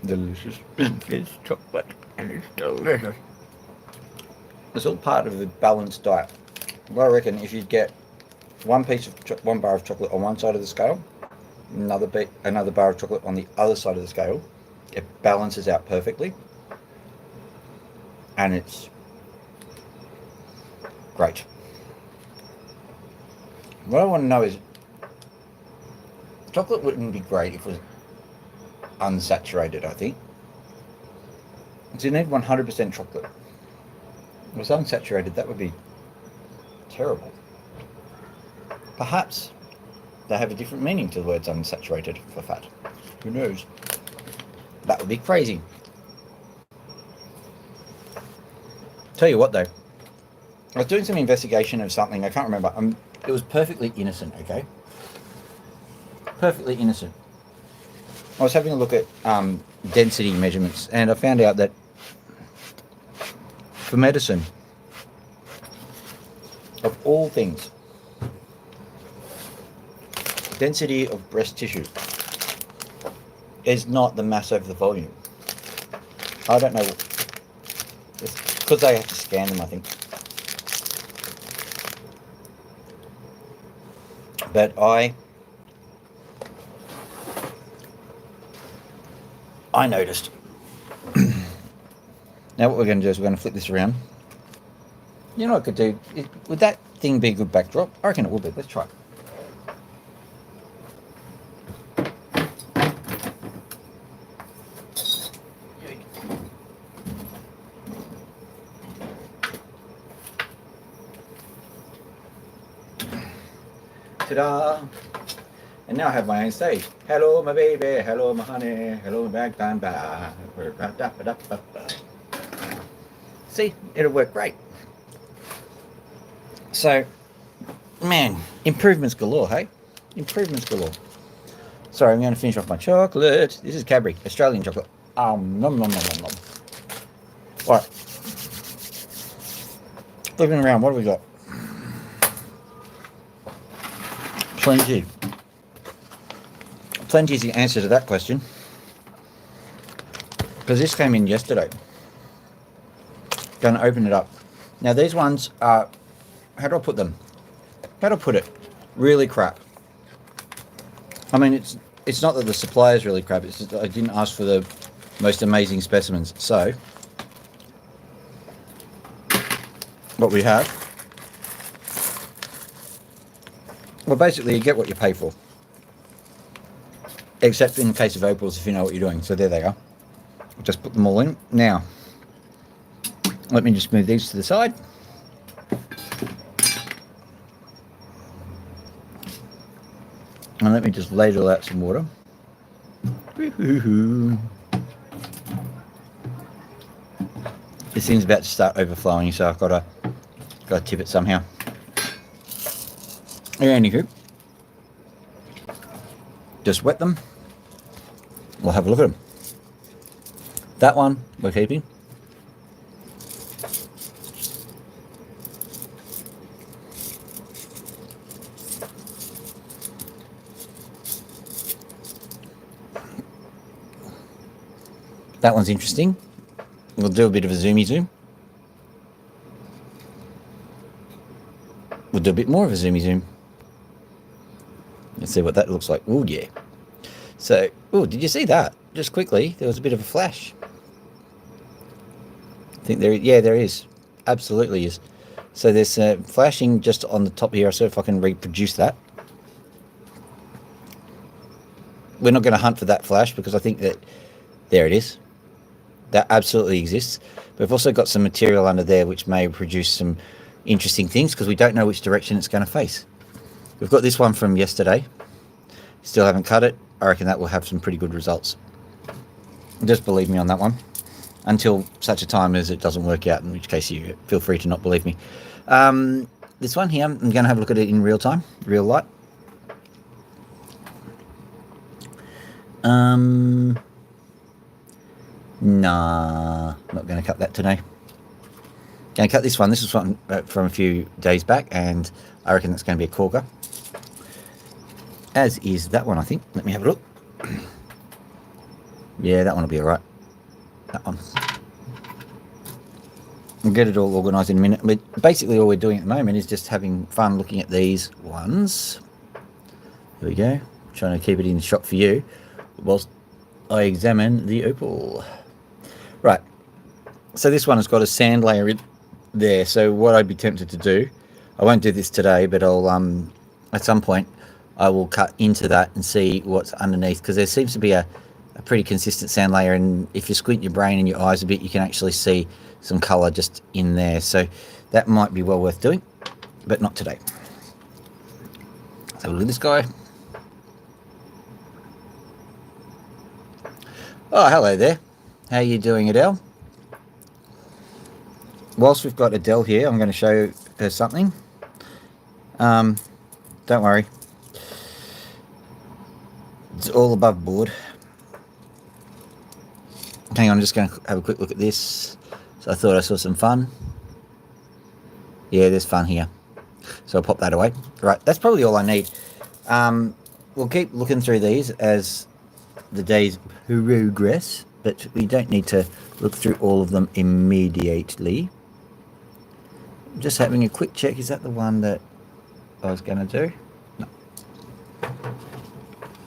Delicious. It's chocolate and it's delicious. It's all part of a balanced diet. Well, I reckon if you get one bar of chocolate on one side of the scale, another bar of chocolate on the other side of the scale, it balances out perfectly, and it's great. What I want to know is, chocolate wouldn't be great if it was unsaturated, I think. So you need 100% chocolate. If it was unsaturated, that would be terrible. Perhaps they have a different meaning to the words unsaturated for fat. Who knows? That would be crazy. Tell you what though, I was doing some investigation of something, I can't remember. It was perfectly innocent, okay? Perfectly innocent. I was having a look at density measurements, and I found out that for medicine, of all things, density of breast tissue is not the mass over the volume. I don't know. It's because they have to scan them, I think. But I noticed. Now what we're going to do is we're going to flip this around. You know what I could do? Would that thing be a good backdrop? I reckon it will be. Let's try it. Ta-da! And now I have my own stage. Hello, my baby. Hello, my honey. Hello, my bag. See, it'll work great. So, man, improvements galore, hey? Improvements galore. Sorry, I'm going to finish off my chocolate. This is Cadbury, Australian chocolate. Nom, nom, nom, nom, nom. All right. Flipping around, what do we got? Plenty. Plenty is the answer to that question. Because this came in yesterday. Going to open it up. Now these ones are, how do I put them? How do I put it? Really crap. I mean, it's not that the supply is really crap. It's just that I didn't ask for the most amazing specimens. So, what we have, well, basically you get what you pay for. Except in the case of opals, if you know what you're doing. So there they are. Just put them all in. Now, let me just move these to the side. And let me just ladle out some water. This thing's about to start overflowing, so I've got to tip it somehow. Anywho, just wet them. We'll have a look at them. That one we're keeping. That one's interesting. We'll do a bit of a zoomy zoom. We'll do a bit more of a zoomy zoom. Let's see what that looks like. Oh yeah. So, oh, did you see that? Just quickly, there was a bit of a flash. I think there is. Absolutely is. So there's flashing just on the top here. So if I can reproduce that. We're not going to hunt for that flash because I think that there it is. That absolutely exists. But we've also got some material under there which may produce some interesting things because we don't know which direction it's going to face. We've got this one from yesterday. Still haven't cut it. I reckon that will have some pretty good results. Just believe me on that one. Until such a time as it doesn't work out, in which case you feel free to not believe me. This one here, I'm going to have a look at it in real time, real light. Nah, not going to cut that today. Going to cut this one. This is one from a few days back, and I reckon that's going to be a corker. As is that one, I think. Let me have a look. Yeah, that one will be all right. That one. We'll get it all organised in a minute. But basically all we're doing at the moment is just having fun looking at these ones. There we go. Trying to keep it in the shot for you whilst I examine the opal. Right. So this one has got a sand layer in there. So what I'd be tempted to do, I won't do this today, but I'll at some point I will cut into that and see what's underneath, because there seems to be a pretty consistent sand layer, and if you squint your brain and your eyes a bit, you can actually see some colour just in there. So that might be well worth doing, but not today. So look at this guy. Oh, hello there. How are you doing, Adele? Whilst we've got Adele here, I'm going to show her something. Don't worry. It's all above board. Hang on, I'm just going to have a quick look at this. So I thought I saw some fun. Yeah, there's fun here. So I'll pop that away. Right, that's probably all I need. We'll keep looking through these as the days progress, but we don't need to look through all of them immediately. Just having a quick check. Is that the one that I was going to do? No.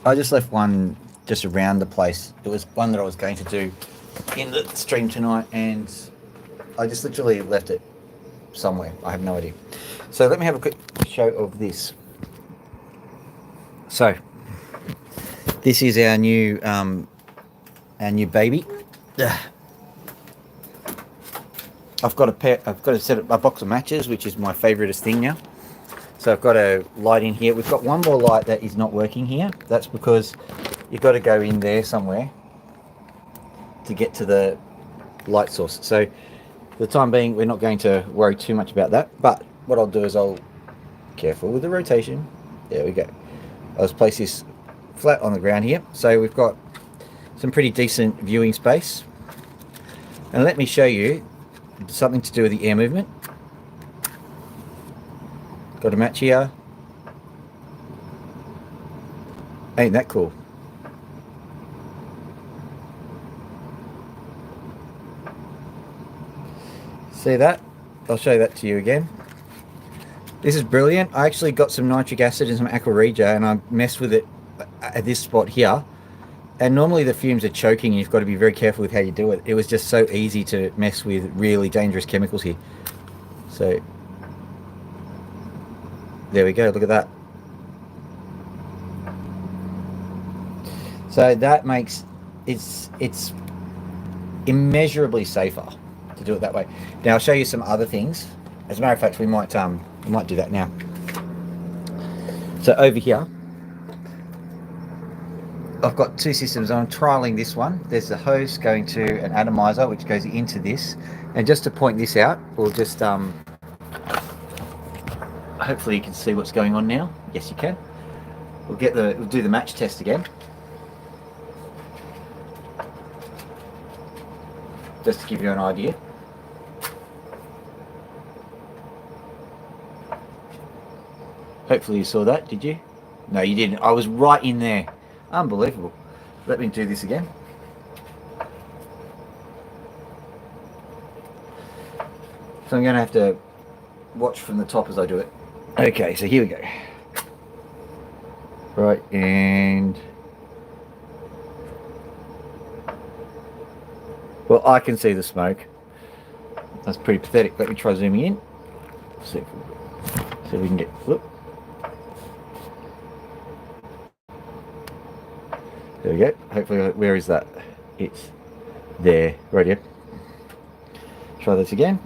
I just left one just around the place. It was one that I was going to do in the stream tonight, and I just literally left it somewhere. I have no idea. So let me have a quick show of this. So this is our new baby. I've got a box of matches, which is my favouriteest thing now. So I've got a light in here. We've got one more light that is not working here. That's because you've got to go in there somewhere to get to the light source. So for the time being, we're not going to worry too much about that. But what I'll do is careful with the rotation. There we go. I'll just place this flat on the ground here. So we've got some pretty decent viewing space. And let me show you something to do with the air movement. Got a match here. Ain't that cool? See that? I'll show that to you again. This is brilliant. I actually got some nitric acid and some aqua regia, and I messed with it at this spot here. And normally the fumes are choking and you've got to be very careful with how you do it. It was just so easy to mess with really dangerous chemicals here. So there we go, look at that. So that makes it's immeasurably safer to do it that way. Now I'll show you some other things. As a matter of fact, we might do that now. So over here I've got two systems. I'm trialing this one. There's a hose going to an atomizer which goes into this, and just to point this out, we'll just hopefully you can see what's going on now. Yes, you can. We'll do the match test again, just to give you an idea. Hopefully you saw that, did you? No, you didn't. I was right in there. Unbelievable. Let me do this again. So I'm going to have to watch from the top as I do it. Okay, so here we go. Right, and well, I can see the smoke. That's pretty pathetic. Let me try zooming in. See if we can get look. There we go. Hopefully, where is that? It's there. Right here. Try this again.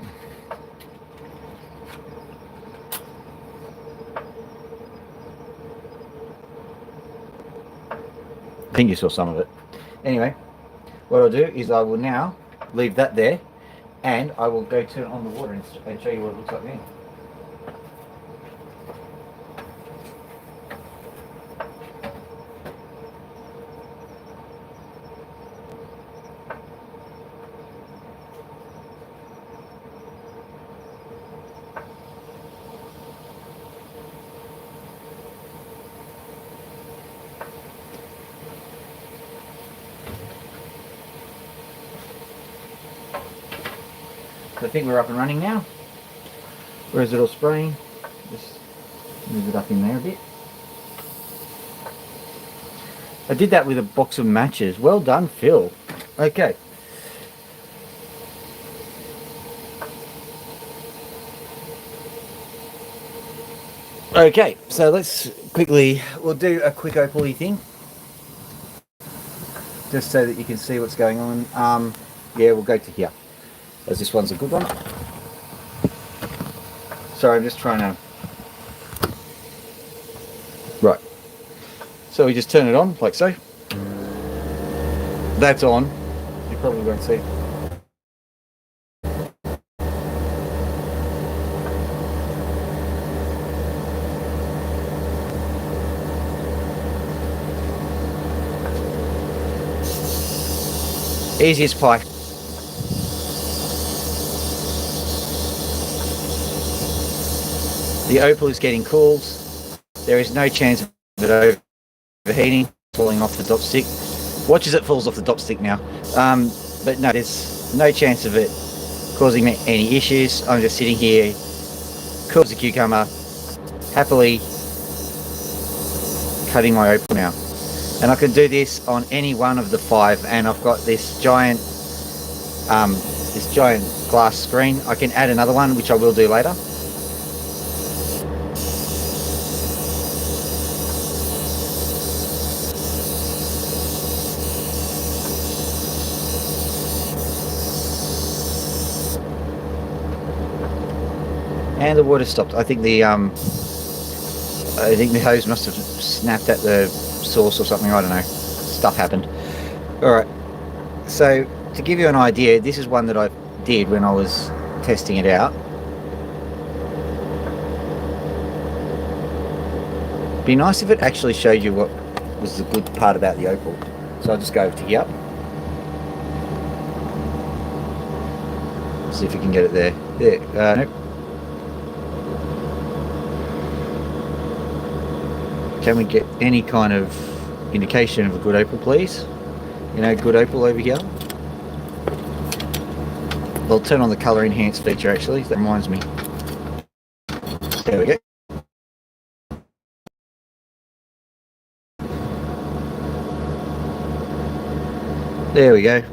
I think you saw some of it. Anyway, what I'll do is I will now leave that there, and I will go turn on the water and show you what it looks like then. I think we're up and running now. Where is it all spraying? Just move it up in there a bit. I did that with a box of matches. Well done, Phil. Okay. Okay, so let's quickly, we'll do a quick opal-y thing. Just so that you can see what's going on. Yeah, we'll go to here, as this one's a good one. Sorry, I'm just trying to... Right. So we just turn it on, like so. That's on. You probably won't see. Easy as pie. The opal is getting cooled. There is no chance of it overheating, falling off the dop stick. Watch as it falls off the dop stick now. But no, there's no chance of it causing me any issues. I'm just sitting here, cool as a cucumber, happily cutting my opal now. And I can do this on any one of the 5, and I've got this giant glass screen. I can add another one, which I will do later. And the water stopped. I think the hose must have snapped at the source or something. I don't know. Stuff happened. All right. So to give you an idea, this is one that I did when I was testing it out. Be nice if it actually showed you what was the good part about the opal. So I'll just go over to here. See if we can get it there. There. Nope. Can we get any kind of indication of a good opal, please? You know, good opal over here. I'll turn on the colour enhance feature actually, that reminds me. There we go. There we go, a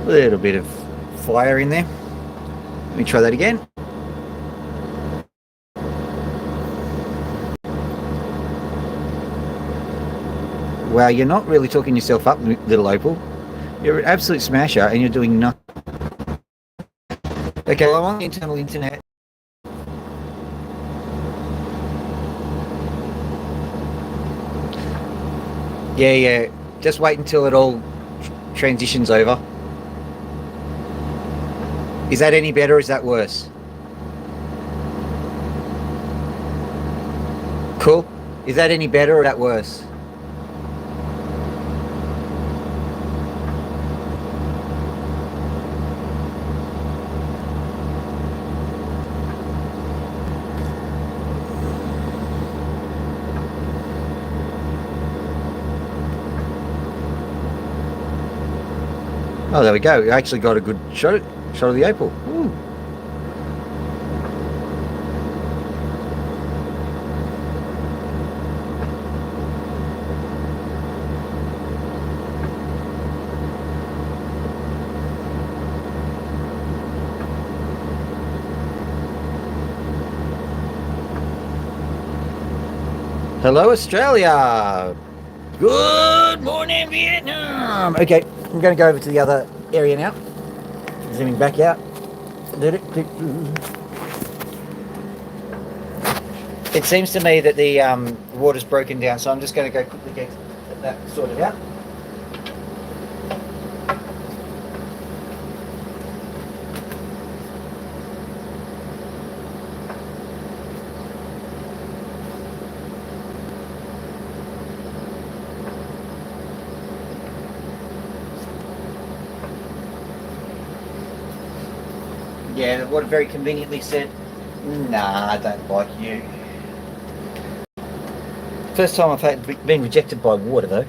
little bit of fire in there. Let me try that again. Wow, you're not really talking yourself up, little opal. You're an absolute smasher and you're doing nothing. Okay, well, I'm on the internal internet. Yeah. Just wait until it all transitions over. Is that any better or is that worse? Cool. Is that any better or is that worse? Oh, there we go. We actually got a good shot of the opal. Ooh. Hello, Australia. Good morning, Vietnam. Okay, I'm going to go over to the other area now. Zooming back out. It seems to me that the water's broken down, so I'm just going to go quickly get that sorted out. Yeah, the water very conveniently said, nah, I don't like you. First time I've been rejected by water though.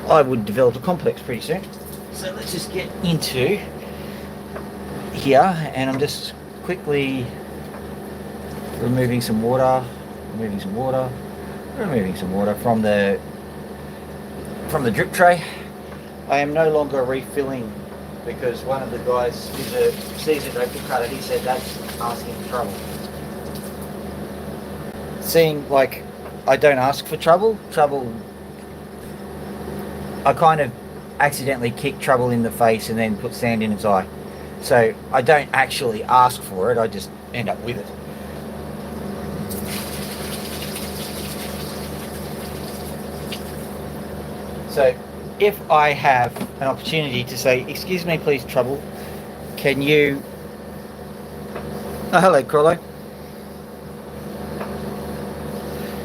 I would develop a complex pretty soon. So let's just get into here, and I'm just quickly removing some water from the drip tray. I am no longer refilling because one of the guys who's a seasoned opal cutter, he said that's asking for trouble. Seeing like I don't ask for trouble, I kind of accidentally kick trouble in the face and then put sand in its eye. So I don't actually ask for it, I just end up with it. So if I have an opportunity to say, excuse me please trouble, can you... Oh, hello Crollo.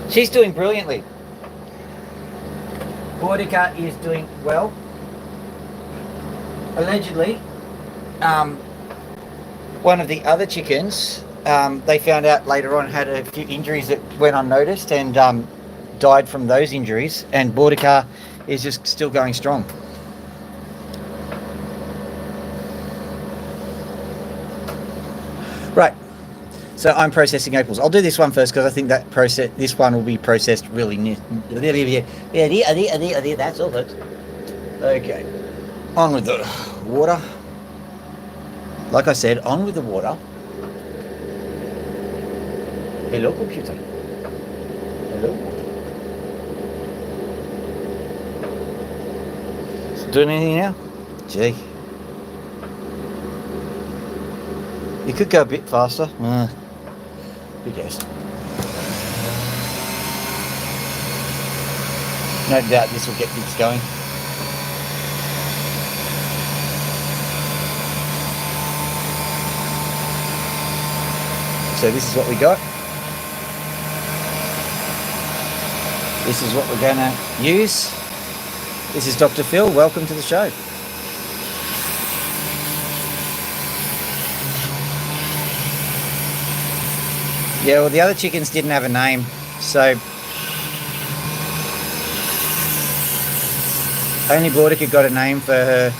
She's doing brilliantly. Boudica is doing well. Allegedly, one of the other chickens, they found out later on had a few injuries that went unnoticed and died from those injuries, and Boudica is just still going strong. Right, so I'm processing opals. I'll do this one first because I think that this one will be processed really near. That's all folks. Okay, on with the water. Like I said, on with the water. Hello computer. Hello. Doing anything now? Gee. You could go a bit faster. Who cares? No doubt this will get things going. So this is what we got. This is what we're going to use. This is Dr. Phil. Welcome to the show. Yeah, well, the other chickens didn't have a name, so only Boudica got a name for her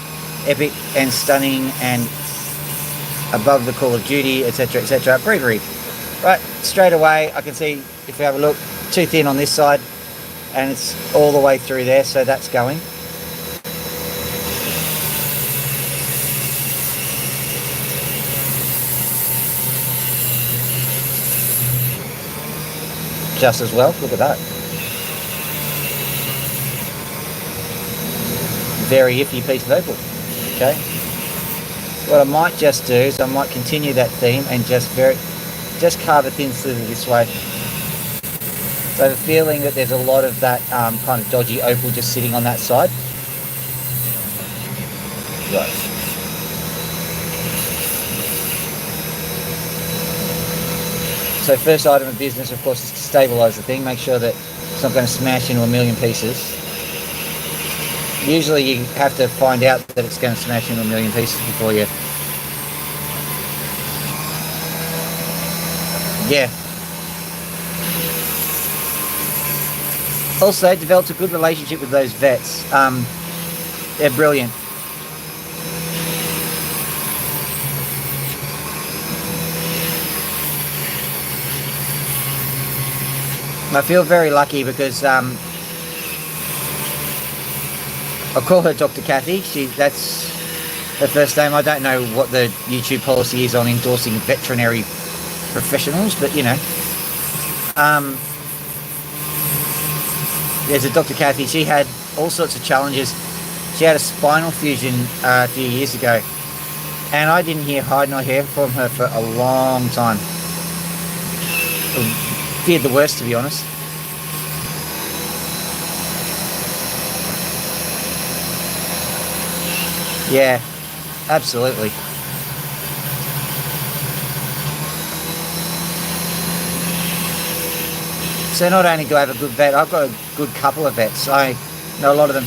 epic and stunning and above the Call of Duty, etc., etc. bravery. Right, straight away, I can see, if we have a look, too thin on this side, and it's all the way through there, so that's going. Just as well, look at that. Very iffy piece of opal. Okay. What I might just do is I might continue that theme and just carve a thin sliver this way. So I have a feeling that there's a lot of that kind of dodgy opal just sitting on that side. Right. So first item of business, of course, is to stabilise the thing. Make sure that it's not going to smash into a million pieces. Usually you have to find out that it's going to smash into a million pieces before you... Yeah. Also, developed a good relationship with those vets. They're brilliant. I feel very lucky because I call her Dr. Kathy. That's her first name. I don't know what the YouTube policy is on endorsing veterinary professionals, but you know. There's a Dr. Kathy. She had all sorts of challenges. She had a spinal fusion a few years ago, and I didn't hear hide nor hair from her for a long time. Feared the worst, to be honest. Yeah, absolutely. So not only do I have a good vet, I've got a good couple of vets. I know a lot of them.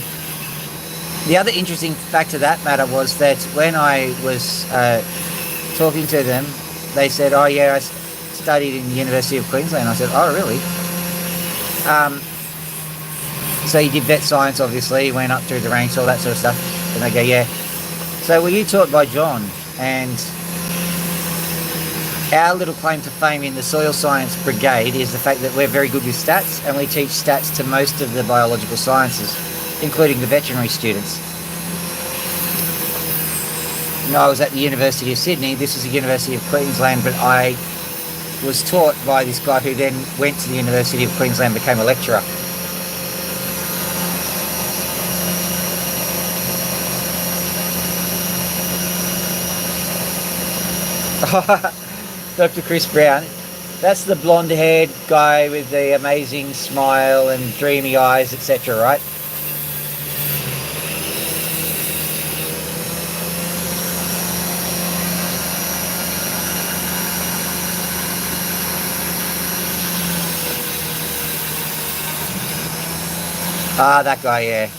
The other interesting fact of that matter was that when I was talking to them, they said, oh yeah, I studied in the University of Queensland. I said, oh really? So you did vet science, obviously, went up through the ranks, all that sort of stuff. And they go, yeah. So were you taught by John? And our little claim to fame in the soil science brigade is the fact that we're very good with stats, and we teach stats to most of the biological sciences, including the veterinary students. I was at the University of Sydney. This is the University of Queensland, but I was taught by this guy who then went to the University of Queensland and became a lecturer. Dr. Chris Brown. That's the blonde-haired guy with the amazing smile and dreamy eyes, etc., right? Ah, that guy, yeah.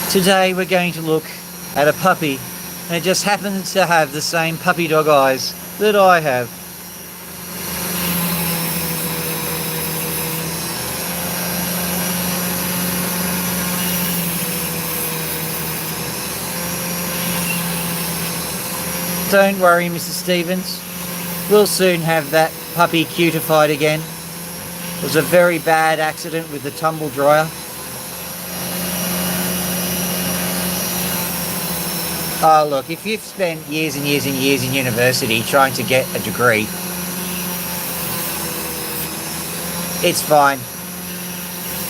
Today we're going to look at a puppy, and it just happens to have the same puppy dog eyes that I have. Don't worry, Mrs. Stevens. We'll soon have that puppy cutified again. It was a very bad accident with the tumble dryer. Oh, look, if you've spent years and years and years in university trying to get a degree, it's fine.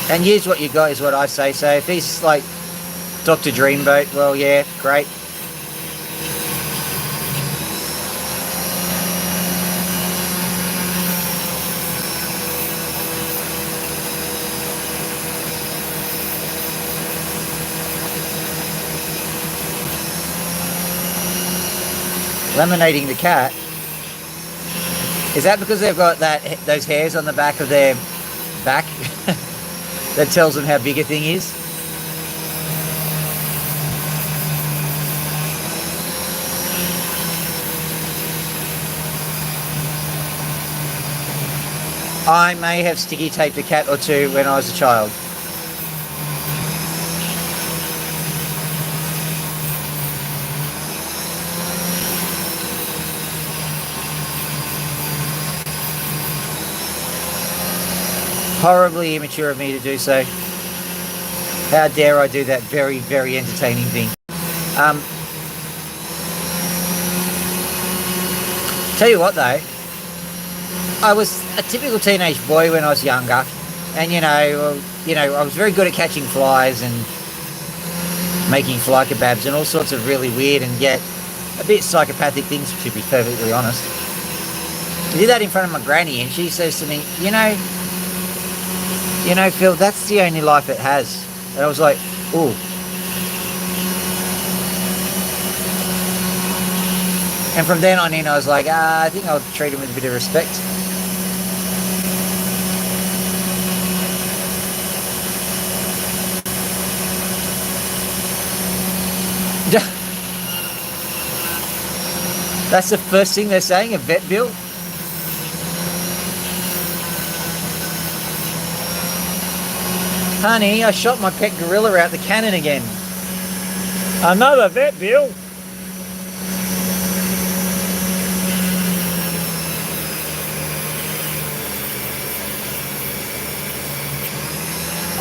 And use what you got is what I say. So if he's like Dr. Dreamboat, well, yeah, great. Laminating the cat. Is that because they've got those hairs on the back of their back that tells them how big a thing is? I may have sticky taped a cat or two when I was a child. Horribly immature of me to do so. How dare I do that very, very entertaining thing. Tell you what though, I was a typical teenage boy when I was younger, and I was very good at catching flies and making fly kebabs and all sorts of really weird and yet a bit psychopathic things, to be perfectly honest. I did that in front of my granny, and she says to me, you know, Phil, that's the only life it has. And I was like, ooh. And from then on in, I was like, I think I'll treat him with a bit of respect. That's the first thing they're saying, a vet bill? Honey, I shot my pet gorilla out the cannon again. Another vet bill?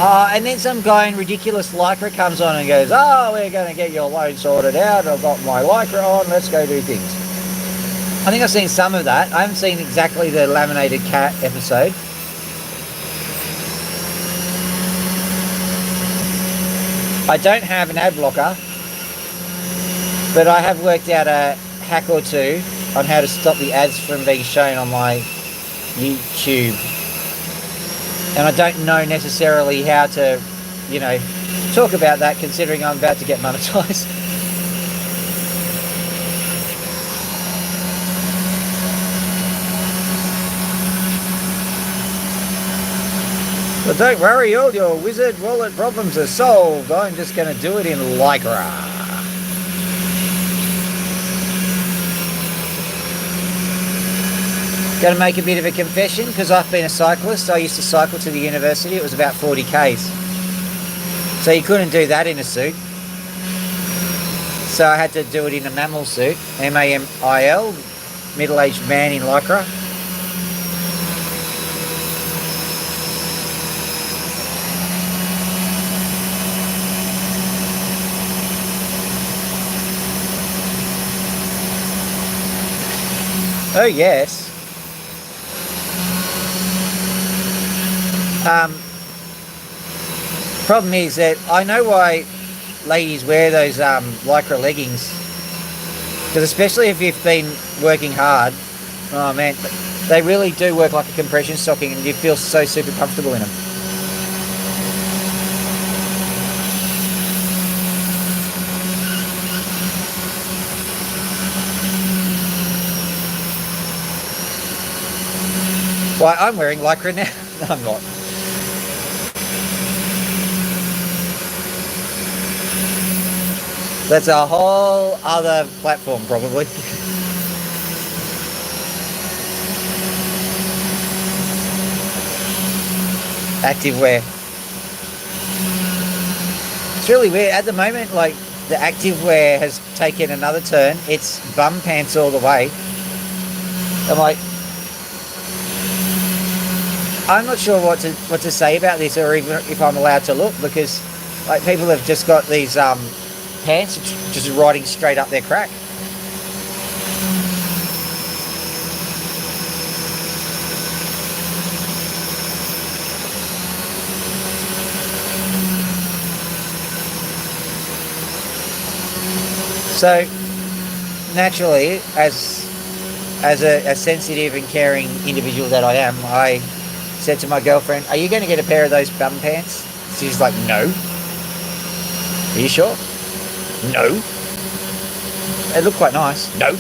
And then some guy in ridiculous lycra comes on and goes, oh, we're going to get your loan sorted out. I've got my lycra on. Let's go do things. I think I've seen some of that. I haven't seen exactly the laminated cat episode. I don't have an ad blocker, but I have worked out a hack or two on how to stop the ads from being shown on my YouTube. And I don't know necessarily how to, talk about that, considering I'm about to get monetized. But don't worry, all your wizard wallet problems are solved. I'm just going to do it in Lycra. Going to make a bit of a confession, because I've been a cyclist. I used to cycle to the university. It was about 40 k's. So you couldn't do that in a suit. So I had to do it in a mammal suit, MAMIL, middle-aged man in lycra. Oh yes. Problem is that I know why ladies wear those lycra leggings, because especially if you've been working hard, oh man, they really do work like a compression stocking, and you feel so super comfortable in them. Why, I'm wearing lycra now. No, I'm not. That's a whole other platform, probably. Activewear. It's really weird. At the moment, like, the activewear has taken another turn. It's bum pants all the way. I'm like, I'm not sure what to say about this, or even if I'm allowed to look, because like people have just got these pants just riding straight up their crack. So naturally, as a sensitive and caring individual that I am, I said to my girlfriend, "Are you going to get a pair of those bum pants?" She's like, "No." "Are you sure?" "No." "They look quite nice." "No."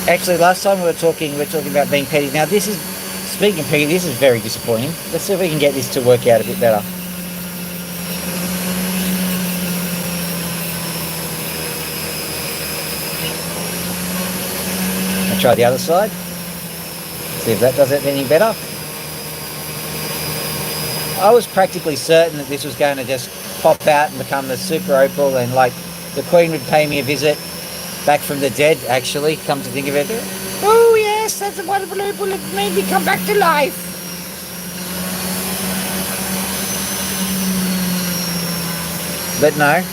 Actually, last time we were talking about being petty. Now this is, speaking of petty, this is very disappointing. Let's see if we can get this to work out a bit better. I'll try the other side. See if that does it any better. I was practically certain that this was going to just pop out and become the super opal, and like the Queen would pay me a visit back from the dead, actually, come to think of it. "Oh yes, that's a wonderful opal, it made me come back to life." But no,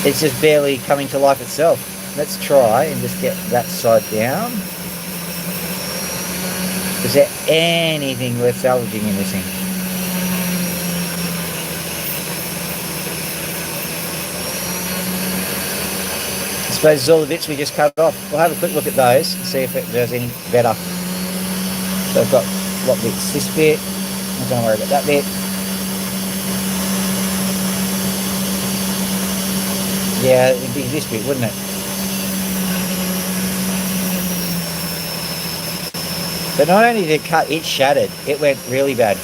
it's just barely coming to life itself. Let's try and just get that side down. Is there anything worth salvaging in this thing? I suppose it's all the bits we just cut off. We'll have a quick look at those and see if it does any better. So I've got what bits? This bit. I don't worry about that bit. Yeah, it'd be this bit, wouldn't it? But not only did it cut, it shattered. It went really bad.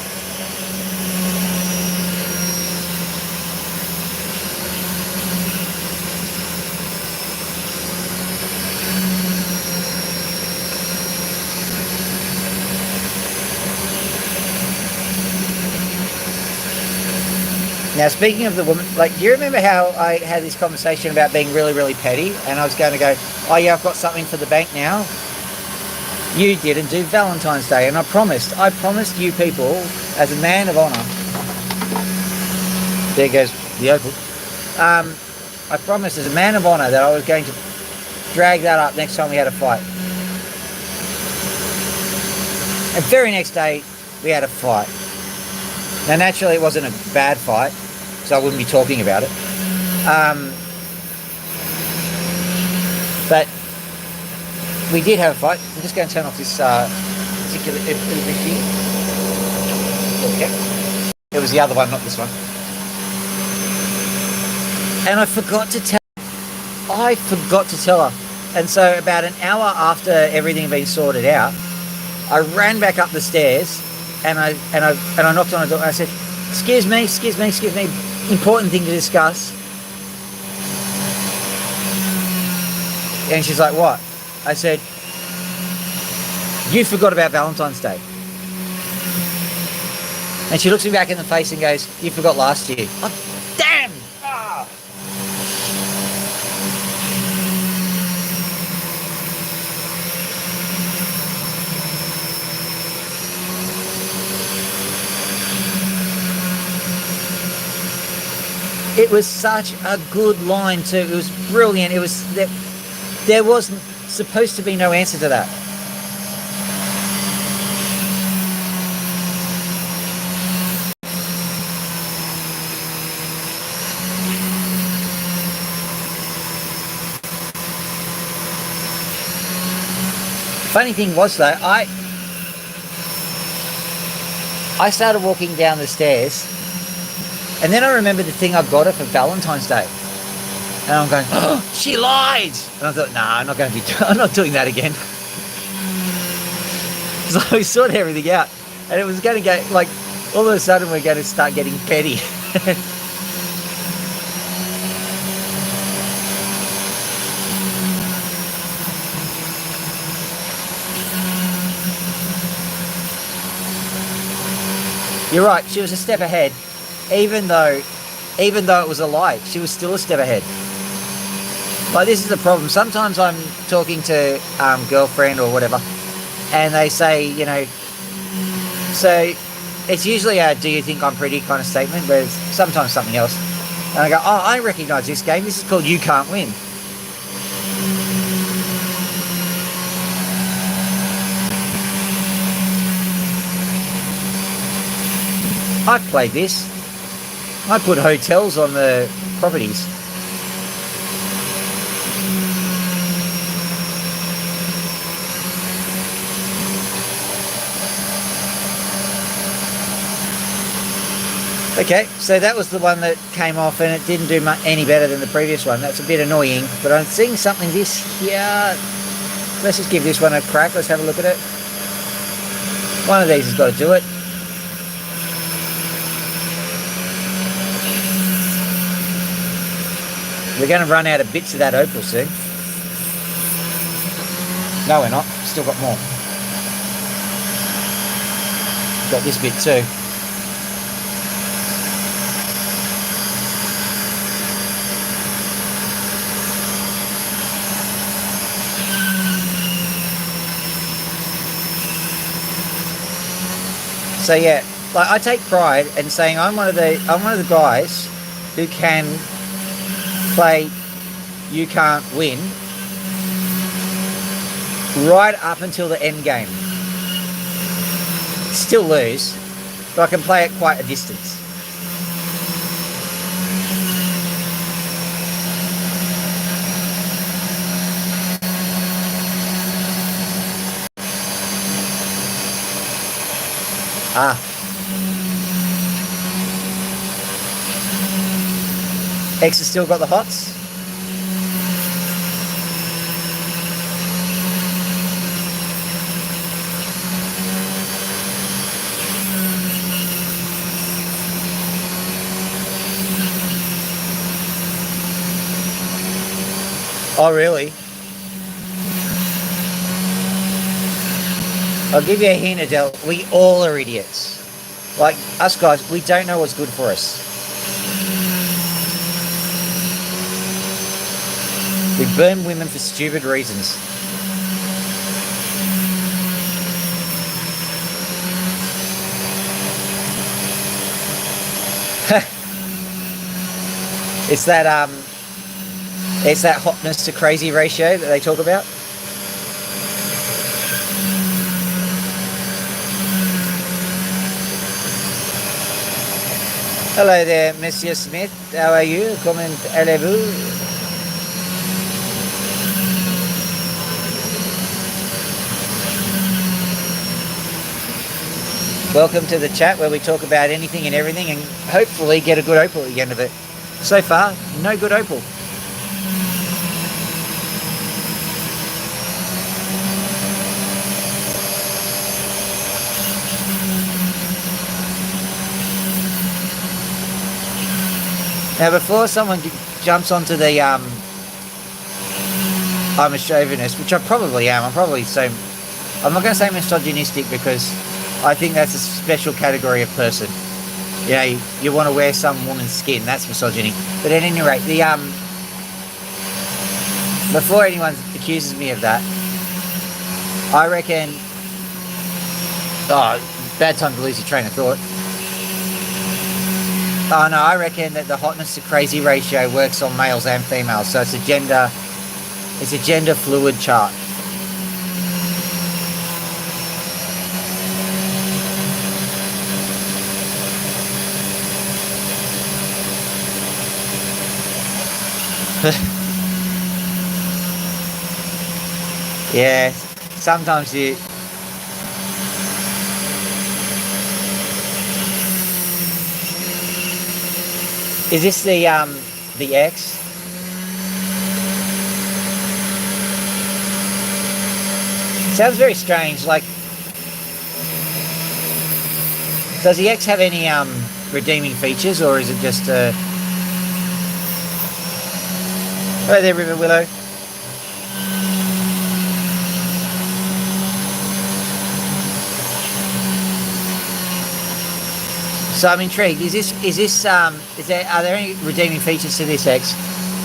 Now, speaking of the woman, like, do you remember how I had this conversation about being really, really petty? And I was going to go, "Oh yeah, I've got something for the bank now." You didn't do Valentine's Day, and I promised you people, as a man of honour, there goes the opal, I promised as a man of honour that I was going to drag that up next time we had a fight. And the very next day, we had a fight. Now, naturally, it wasn't a bad fight, so I wouldn't be talking about it. But we did have a fight. I'm just going to turn off this particular machine. Okay. It was the other one, not this one. And I forgot to tell her And so about an hour after everything had been sorted out, I ran back up the stairs and I knocked on the door and I said, excuse me, important thing to discuss. And she's like, what? I said, you forgot about Valentine's Day. And she looks me back in the face and goes, you forgot last year. Oh, damn! Ah. It was such a good line too. It was brilliant. It was that there wasn't supposed to be no answer to that. Funny thing was though, I started walking down the stairs, and then I remembered the thing I got her for Valentine's Day, and I'm going, oh, she lied. And I thought, nah, I'm not doing that again. So we sorted everything out, and it was going to get like, all of a sudden we're going to start getting petty. You're right, she was a step ahead. Even though it was a lie, she was still a step ahead. Like, this is the problem. Sometimes I'm talking to girlfriend or whatever, and they say, you know, so it's usually a do you think I'm pretty kind of statement, but it's sometimes something else. And I go, oh, I recognise this game. This is called You Can't Win. I've played this. I put hotels on the properties. Okay, so that was the one that came off, and it didn't do any better than the previous one. That's a bit annoying, but I'm seeing something this here. Let's just give this one a crack. Let's have a look at it. One of these has got to do it. We're going to run out of bits of that opal soon. No, we're not. Still got more. Got this bit too. So yeah, like, I take pride in saying I'm one of the guys who can play You Can't Win right up until the end game. Still lose, but I can play at quite a distance. X has still got the hots. Oh, really? I'll give you a hint, Adele. We all are idiots. Like, us guys, we don't know what's good for us. We burn women for stupid reasons. It's that hotness to crazy ratio that they talk about. Hello there, Monsieur Smith. How are you? Comment allez-vous? Welcome to the chat where we talk about anything and everything and hopefully get a good opal at the end of it. So far, no good opal. Now, before someone jumps onto the I'm a chauvinist, which I probably am. I'm not going to say misogynistic because I think that's a special category of person. You know, you want to wear some woman's skin. That's misogyny. But at any rate, before anyone accuses me of that, I reckon. Oh, bad time to lose your train of thought. Oh no, I reckon that the hotness to crazy ratio works on males and females, so it's a gender fluid chart. Yeah, sometimes you. Is this the X? Sounds very strange. Like, does the X have any redeeming features, or is it just a? Oh, there, River Willow. So I'm intrigued. Are there any redeeming features to this X,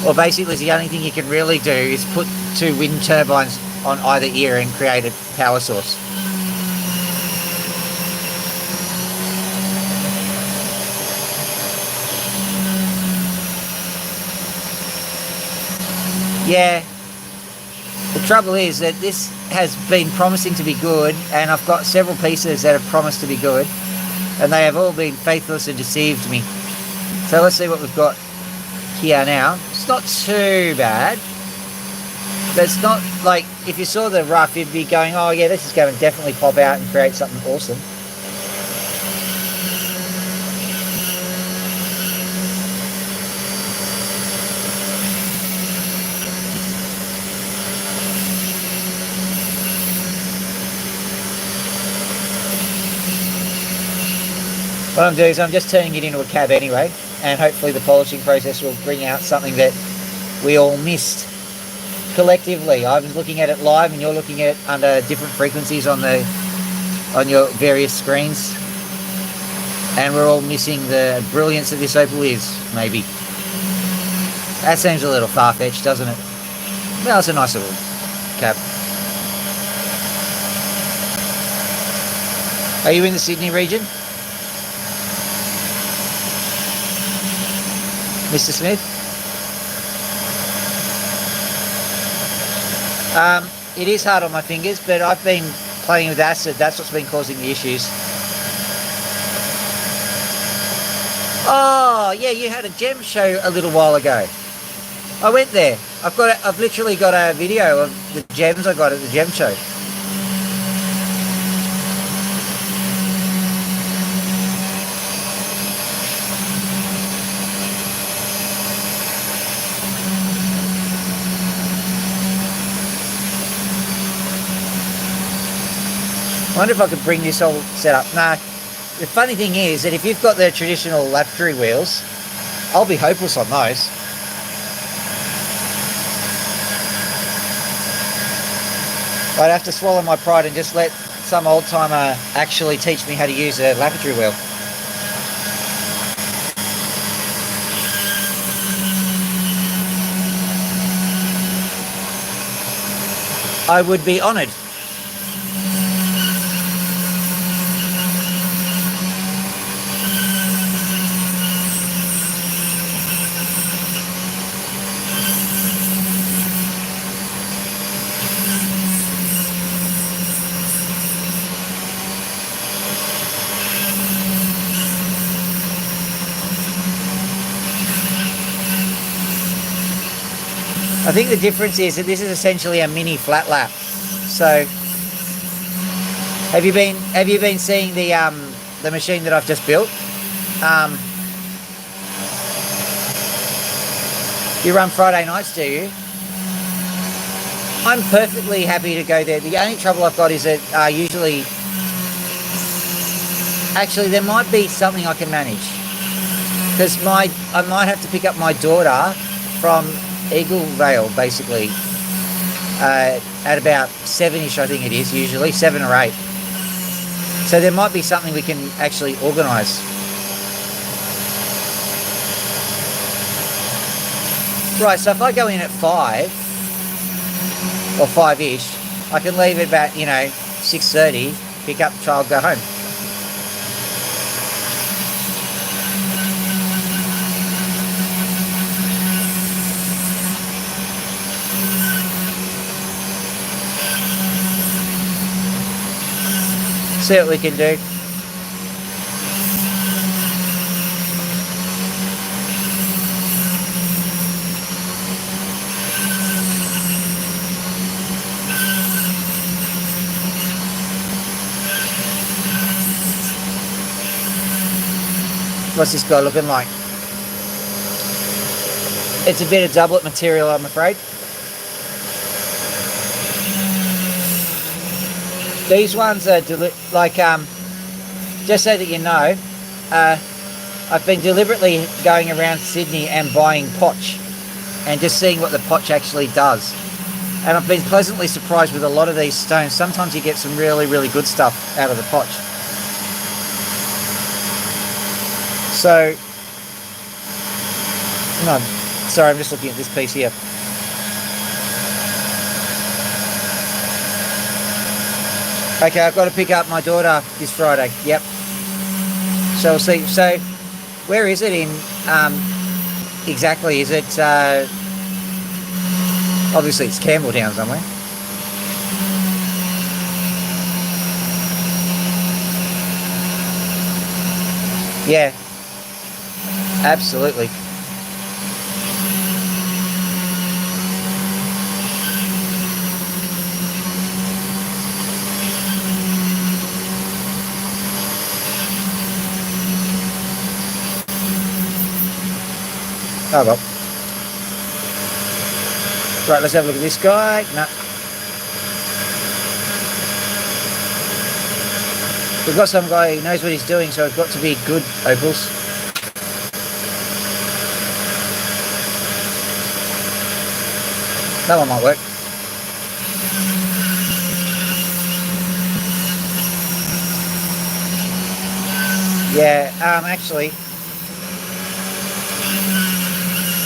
or basically the only thing you can really do is put 2 wind turbines on either ear and create a power source? Yeah. The trouble is that this has been promising to be good, and I've got several pieces that have promised to be good, and they have all been faithless and deceived me. So let's see what we've got here now. It's not too bad. But it's not like, if you saw the rough, you'd be going, oh yeah, this is going to definitely pop out and create something awesome. What I'm doing is I'm just turning it into a cab anyway, and hopefully the polishing process will bring out something that we all missed collectively. I was looking at it live and you're looking at it under different frequencies on your various screens, and we're all missing the brilliance that this Opal is, maybe. That seems a little far-fetched, doesn't it? Well, it's a nice little cab. Are you in the Sydney region, Mr. Smith? It is hard on my fingers, but I've been playing with acid. That's what's been causing the issues. Oh, yeah, you had a gem show a little while ago. I went there. I've literally got a video of the gems I got at the gem show. I wonder if I could bring this whole setup. Nah, the funny thing is that if you've got the traditional laboratory wheels, I'll be hopeless on those. I'd have to swallow my pride and just let some old timer actually teach me how to use a laboratory wheel. I would be honoured. I think the difference is that this is essentially a mini flat lap. So, have you been seeing the machine that I've just built? You run Friday nights, do you? I'm perfectly happy to go there. The only trouble I've got is that actually there might be something I can manage. because I might have to pick up my daughter from Eagle Vale, basically, at about 7ish, I think it is, usually 7 or 8. So there might be something we can actually organise. Right, so if I go in at 5 or 5ish, I can leave at about 6:30, pick up the child, go home. See what we can do. What's this guy looking like? It's a bit of doublet material, I'm afraid. These ones are just so that you know, I've been deliberately going around Sydney and buying potch and just seeing what the potch actually does. And I've been pleasantly surprised with a lot of these stones. Sometimes you get some really, really good stuff out of the potch. So, no, sorry, I'm just looking at this piece here. Okay, I've got to pick up my daughter this Friday. Yep. So we'll see. So, where is it in exactly? Is it obviously it's Campbelltown somewhere? Yeah. Absolutely. Oh well. Right, let's have a look at this guy. No. We've got some guy who knows what he's doing, so it's got to be good opals. That one might work. Yeah, actually,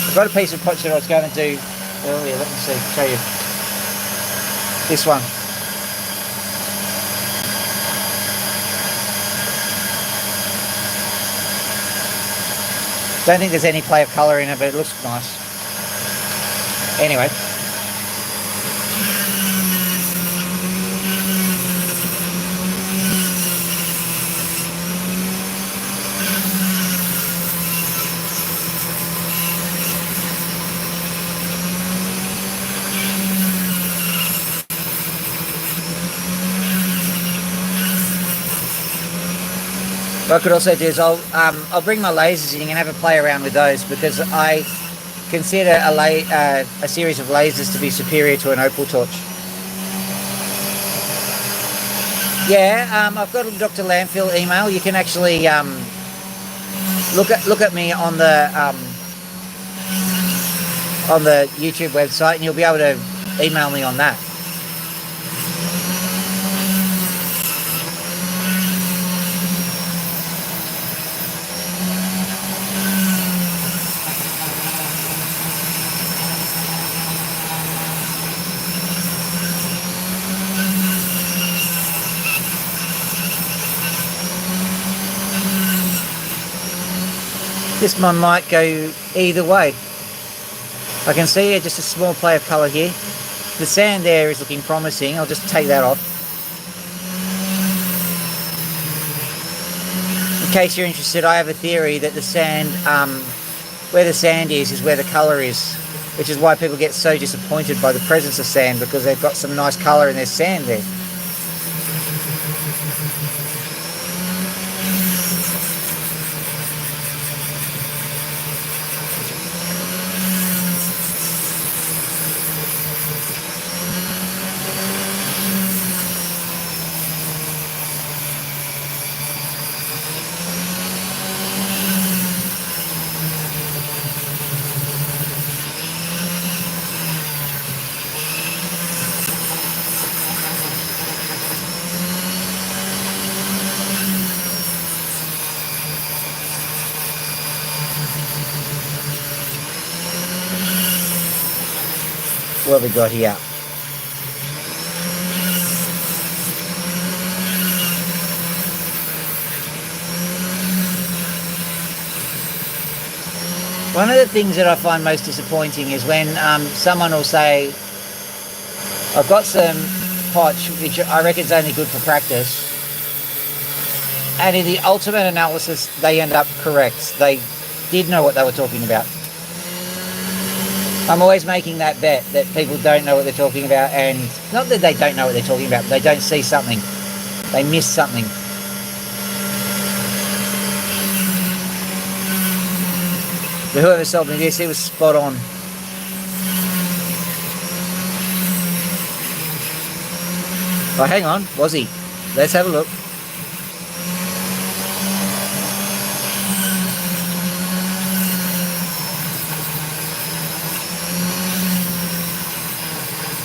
I've got a piece of potch that I was going to do earlier. Let me see, show you. This one. Don't think there's any play of colour in it, but it looks nice. Anyway. What I could also do is I'll bring my lasers and you can have a play around with those, because I consider a series of lasers to be superior to an opal torch. Yeah, I've got a Dr. Landfill email. You can actually look at me on the YouTube website, and you'll be able to email me on that. This one might go either way. I can see here just a small play of colour here. The sand there is looking promising. I'll just take that off. In case you're interested, I have a theory that the sand, where the sand is where the colour is, which is why people get so disappointed by the presence of sand, because they've got some nice colour and there's sand there. What have we got here? One of the things that I find most disappointing is when someone will say, I've got some potch which I reckon is only good for practice, and in the ultimate analysis they end up correct. They did know what they were talking about. I'm always making that bet that people don't know what they're talking about, and not that they don't know what they're talking about, but they don't see something. They miss something. But whoever sold me this, he was spot on. Oh, hang on, was he? Let's have a look.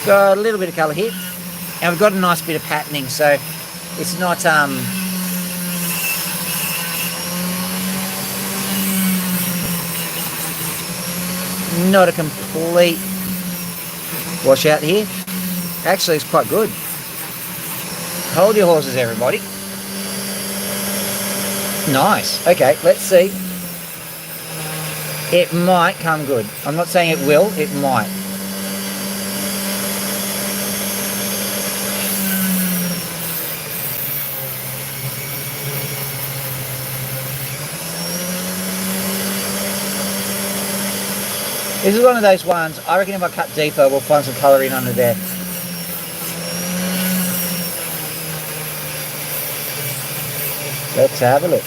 Got a little bit of colour here, and we've got a nice bit of patterning, so it's not not a complete washout here. Actually, it's quite good. Hold your horses, everybody. Nice. Okay, let's see. It might come good. I'm not saying it will, it might. This is one of those ones, I reckon if I cut deeper, we'll find some colour in under there. Let's have a look.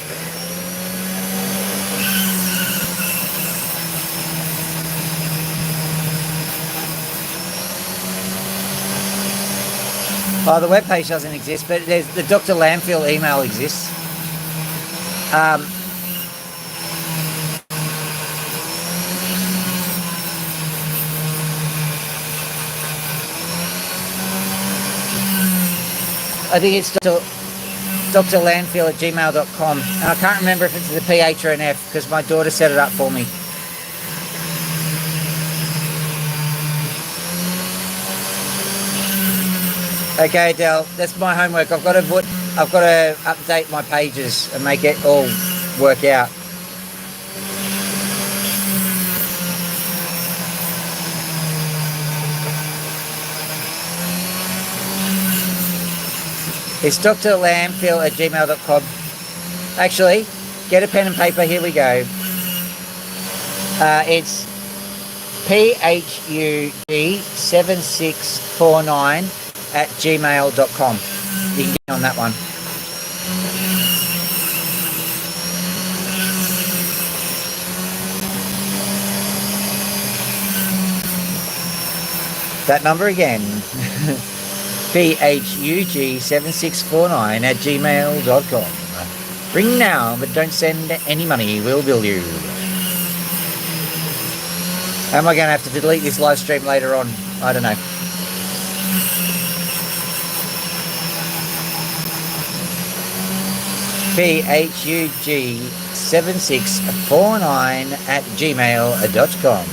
Oh, the webpage doesn't exist, but there's the Dr. Landfill email exists. I think it's drlandfill@gmail.com, and I can't remember if it's the PH or an F because my daughter set it up for me. Okay, Del, that's my homework. I've got to update my pages and make it all work out. It's drlandfill@gmail.com. Actually, get a pen and paper. Here we go. It's phug7649@gmail.com. You can get on that one. That number again. phug7649@gmail.com. Ring now, but don't send any money. We'll bill you. Am I going to have to delete this live stream later on? I don't know. phug7649@gmail.com.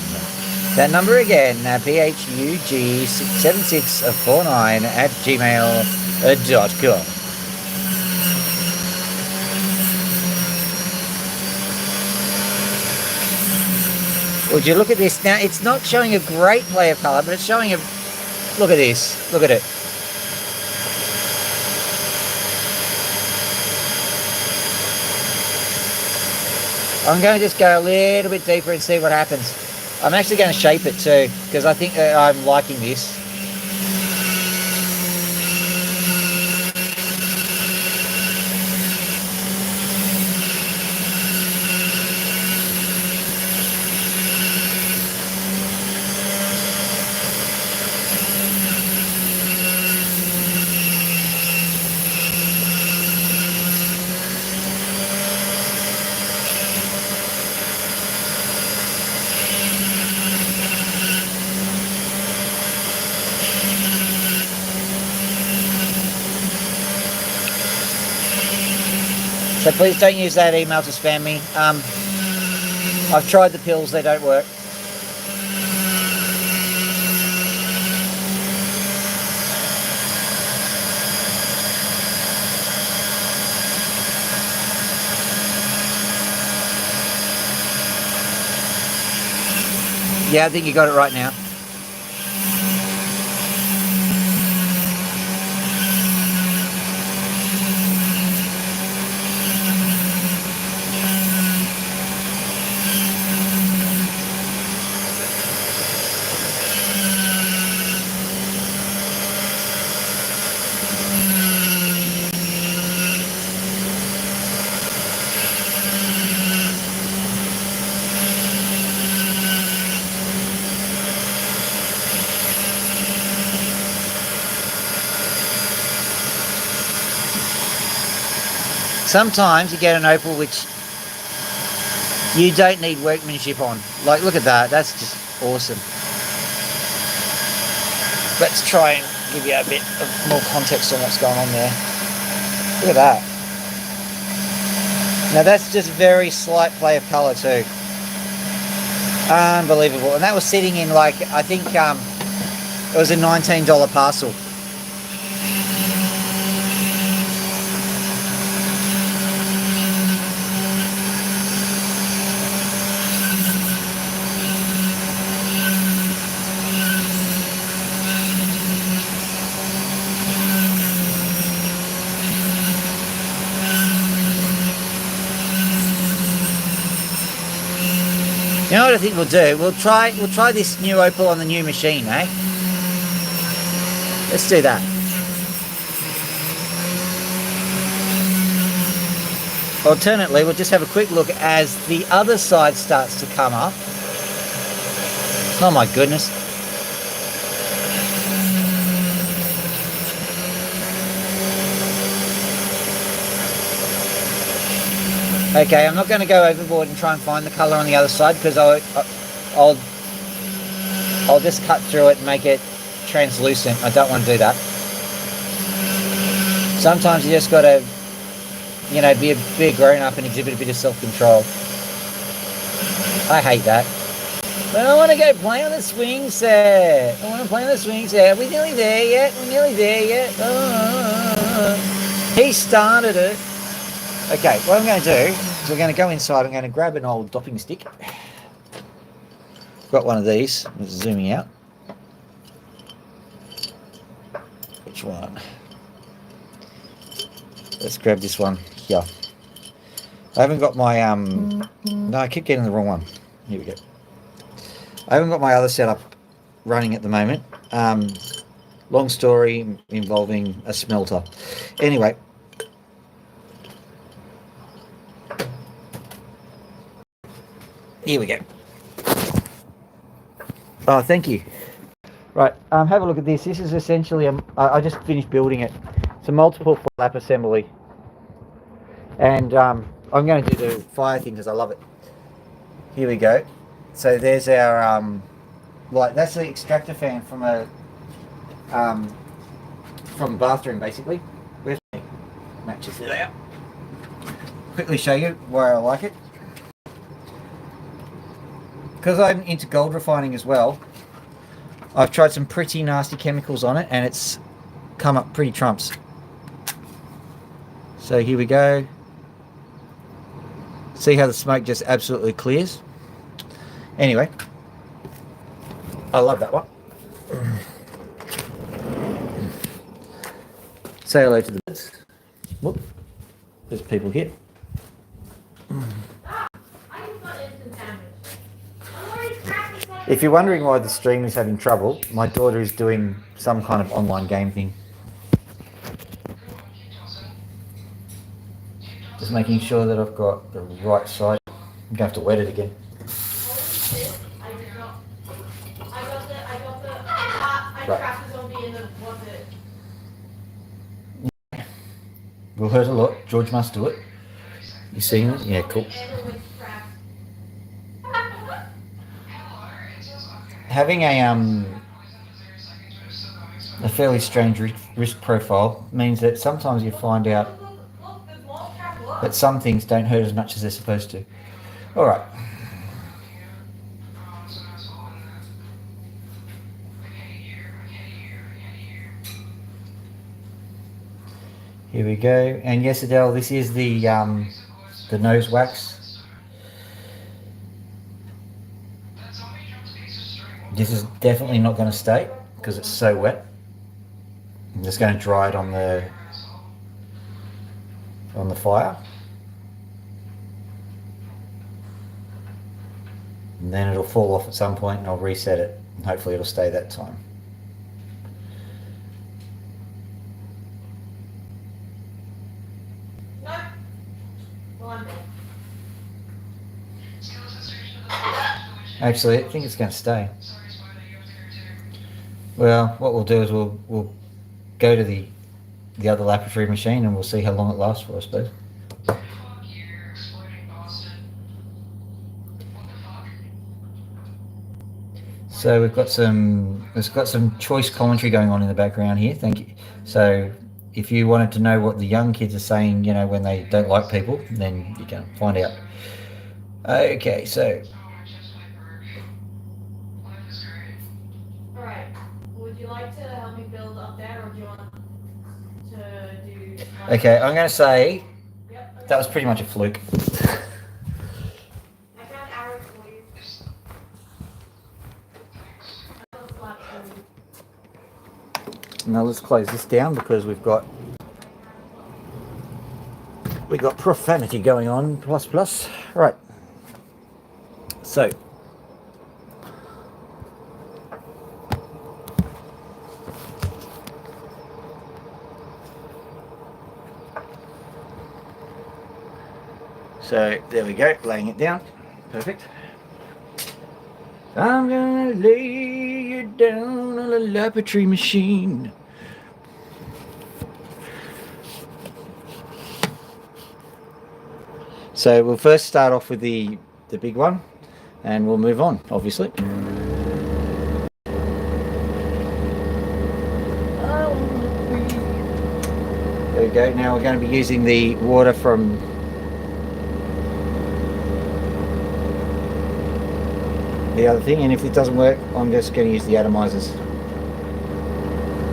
That number again, phug7649@gmail.com. Would you look at this? Now, it's not showing a great play of colour, but it's showing a... Look at this. Look at it. I'm going to just go a little bit deeper and see what happens. I'm actually going to shape it too, because I think that I'm liking this. So please don't use that email to spam me. I've tried the pills, they don't work. Yeah, I think you got it right now. Sometimes you get an opal which you don't need workmanship on. Like, look at that. That's just awesome. Let's try and give you a bit of more context on what's going on there. Look at that. Now that's just very slight play of colour too. Unbelievable. And that was sitting in, like, I think it was a $19 parcel. You know what I think we'll do? We'll try this new opal on the new machine, eh? Let's do that. Alternately, we'll just have a quick look as the other side starts to come up. Oh my goodness. Okay, I'm not going to go overboard and try and find the colour on the other side, because I'll just cut through it and make it translucent. I don't want to do that. Sometimes you just got to, you know, be a grown up and exhibit a bit of self-control. I hate that. But I want to go play on the swing set. I want to play on the swing set. Are we nearly there yet? We're nearly there yet. He started it. Okay, what I'm going to do is we're going to go inside. I'm going to grab an old dopping stick. Got one of these. I'm just zooming out. Which one? Let's grab this one here. I haven't got my no, I keep getting the wrong one. Here we go. I haven't got my other setup running at the moment. Long story involving a smelter. Anyway. Here we go. Oh, thank you. Right, have a look at this. This is essentially, I just finished building it. It's a multiple flap assembly. And I'm going to do the fire thing because I love it. Here we go. So there's our, like, that's the extractor fan from a bathroom, basically. Where's my matches it out? Quickly show you why I like it. Because I'm into gold refining as well, I've tried some pretty nasty chemicals on it and it's come up pretty trumps. So here we go. See how the smoke just absolutely clears? Anyway, I love that one. Say hello to the birds. Whoop. There's people here. If you're wondering why the stream is having trouble, my daughter is doing some kind of online game thing. Just making sure that I've got the right side. I'm going to have to wet it again. Right. Will hurt a lot. George must do it. You seeing it? Yeah, cool. Having a fairly strange risk profile means that sometimes you find out that some things don't hurt as much as they're supposed to. All right. Here we go. And yes, Adele, this is the nose wax. This is definitely not going to stay because it's so wet. I'm just going to dry it on the fire, and then it'll fall off at some point, and I'll reset it, and hopefully it'll stay that time. Actually, I think it's going to stay. Well, what we'll do is we'll go to the other laboratory machine and we'll see how long it lasts for, I suppose. So we've got some choice commentary going on in the background here. Thank you. So if you wanted to know what the young kids are saying, you know, when they don't like people, then you can find out. Okay, so. All right. Would you like to help me build up that, or do you want to do? Okay, I'm going to say Yep. that was pretty much a fluke. I found arrows for you. Now let's close this down because we've got profanity going on, plus. Right. So. So there we go, laying it down. Perfect. I'm gonna lay you down on a laboratory machine. So we'll first start off with the big one, and we'll move on, obviously. There we go. Now we're going to be using the water from the other thing, and if it doesn't work, I'm just going to use the atomizers.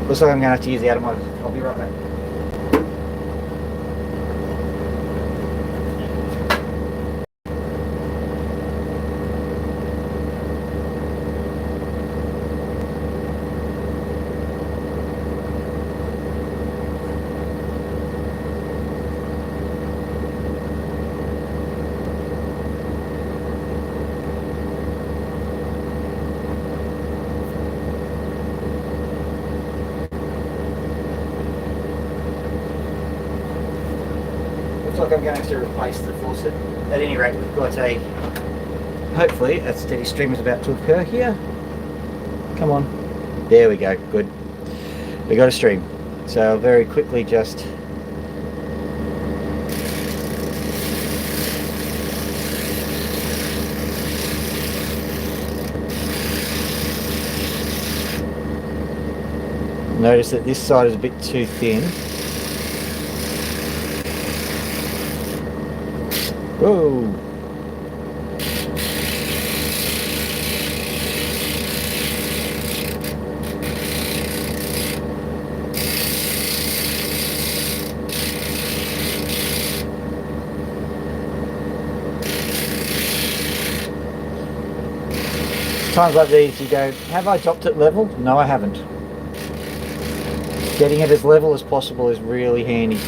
Looks like I'm going to have to use the atomizers. I'll be right back. Looks like I'm going to have to replace the faucet. At any rate, we've got hopefully a steady stream is about to occur here. Come on. There we go, good. We got a stream. So I'll very quickly just notice that this side is a bit too thin. Whoa! Times like these you go, have I dropped it level? No, I haven't. Getting it as level as possible is really handy.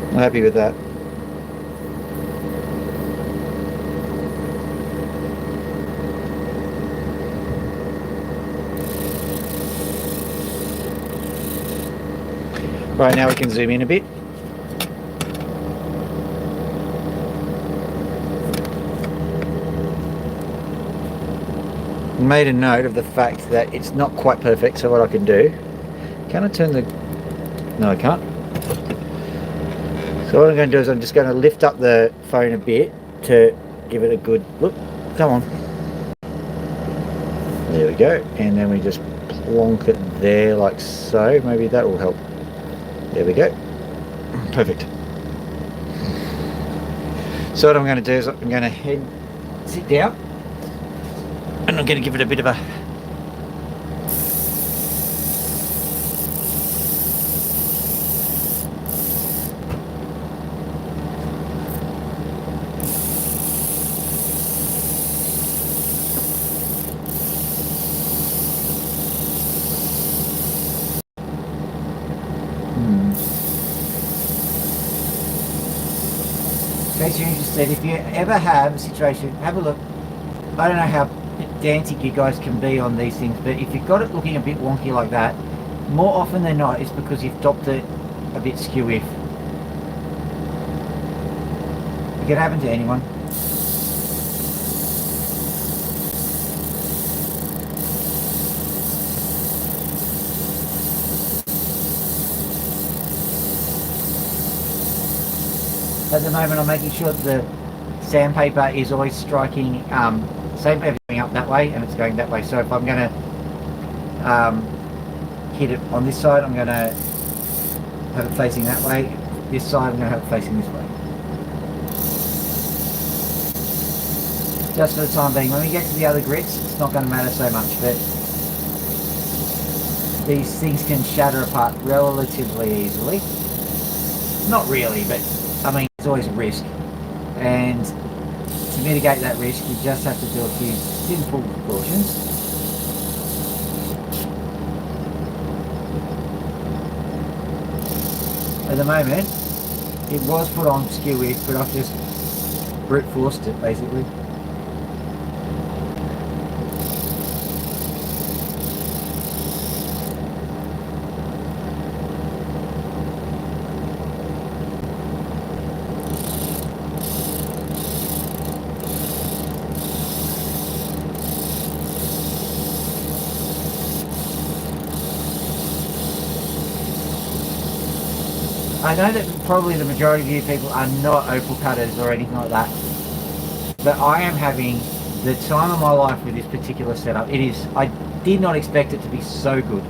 I'm happy with that. Right, now we can zoom in a bit. made a note of the fact that it's not quite perfect. So what I can do, can I turn the, no I can't. So what I'm going to do is I'm just going to lift up the phone a bit to give it a good look. Come on. There we go. And then we just plonk it there like so. Maybe that will help. There we go. Perfect. So what I'm going to do is I'm going to sit down and I'm going to give it a bit of a in case you're interested, if you ever have a situation, have a look. I don't know how pedantic you guys can be on these things, but if you've got it looking a bit wonky like that, more often than not it's because you've dopped it a bit skew-if. It can happen to anyone. At the moment I'm making sure that the sandpaper is always striking sandpaper going up that way and it's going that way. So if I'm going to hit it on this side, I'm going to have it facing that way. This side I'm going to have it facing this way. Just for the time being. When we get to the other grits it's not going to matter so much, but these things can shatter apart relatively easily. Not really, but I mean it's always a risk, and to mitigate that risk you just have to do a few simple precautions. At the moment it was put on skew-if, but I've just brute forced it basically. I know that probably the majority of you people are not opal cutters or anything like that, but I am having the time of my life with this particular setup. It is, I did not expect it to be so good.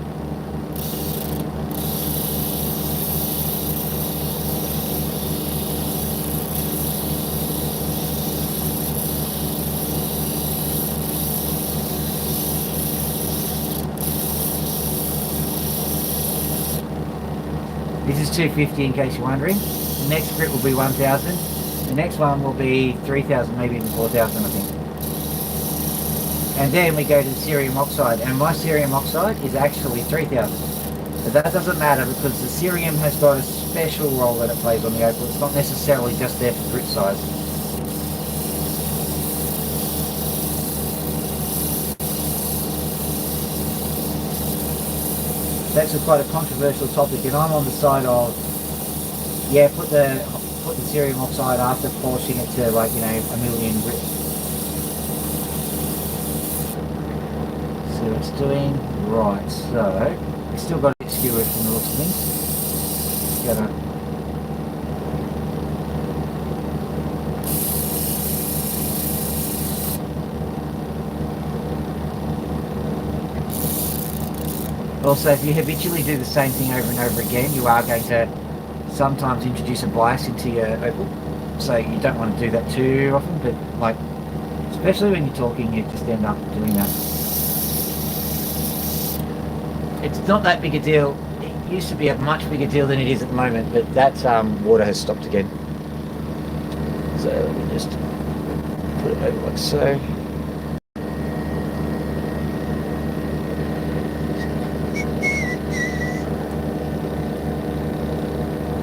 This is 250 in case you're wondering. The next grit will be 1000. The next one will be 3000, maybe even 4000 I think. And then we go to the cerium oxide, and my cerium oxide is actually 3000. But that doesn't matter because the cerium has got a special role that it plays on the opal. It's not necessarily just there for grit size. That's quite a controversial topic, and I'm on the side of, yeah, put the cerium oxide after polishing it to, like, you know, 1,000,000 grit. See what it's doing. Right, so it's still got a bit skewered from the looks of things. It's gonna also, if you habitually do the same thing over and over again, you are going to sometimes introduce a bias into your opal. So you don't want to do that too often, but like, especially when you're talking, you just end up doing that. It's not that big a deal. It used to be a much bigger deal than it is at the moment, but that water has stopped again. So let me just put it over like so.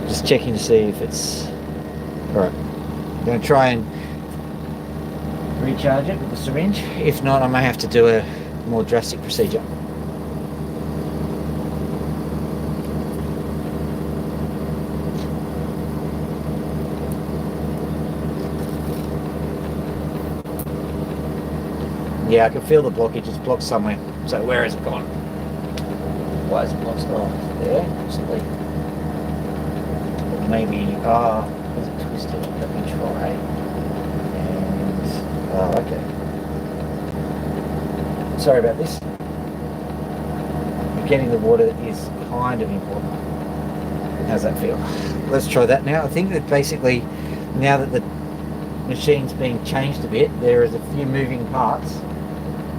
Just checking to see if it's alright. I'm going to try and recharge it with the syringe. If not, I may have to do a more drastic procedure. Yeah, I can feel the blockage. It's blocked somewhere. So where has it gone? Why is it blocked? Oh, there, possibly. Or maybe, is it twisted? Let me try. And, okay. Sorry about this. Getting the water is kind of important. How's that feel? Let's try that now. I think that basically, now that the machine's being changed a bit, there is a few moving parts.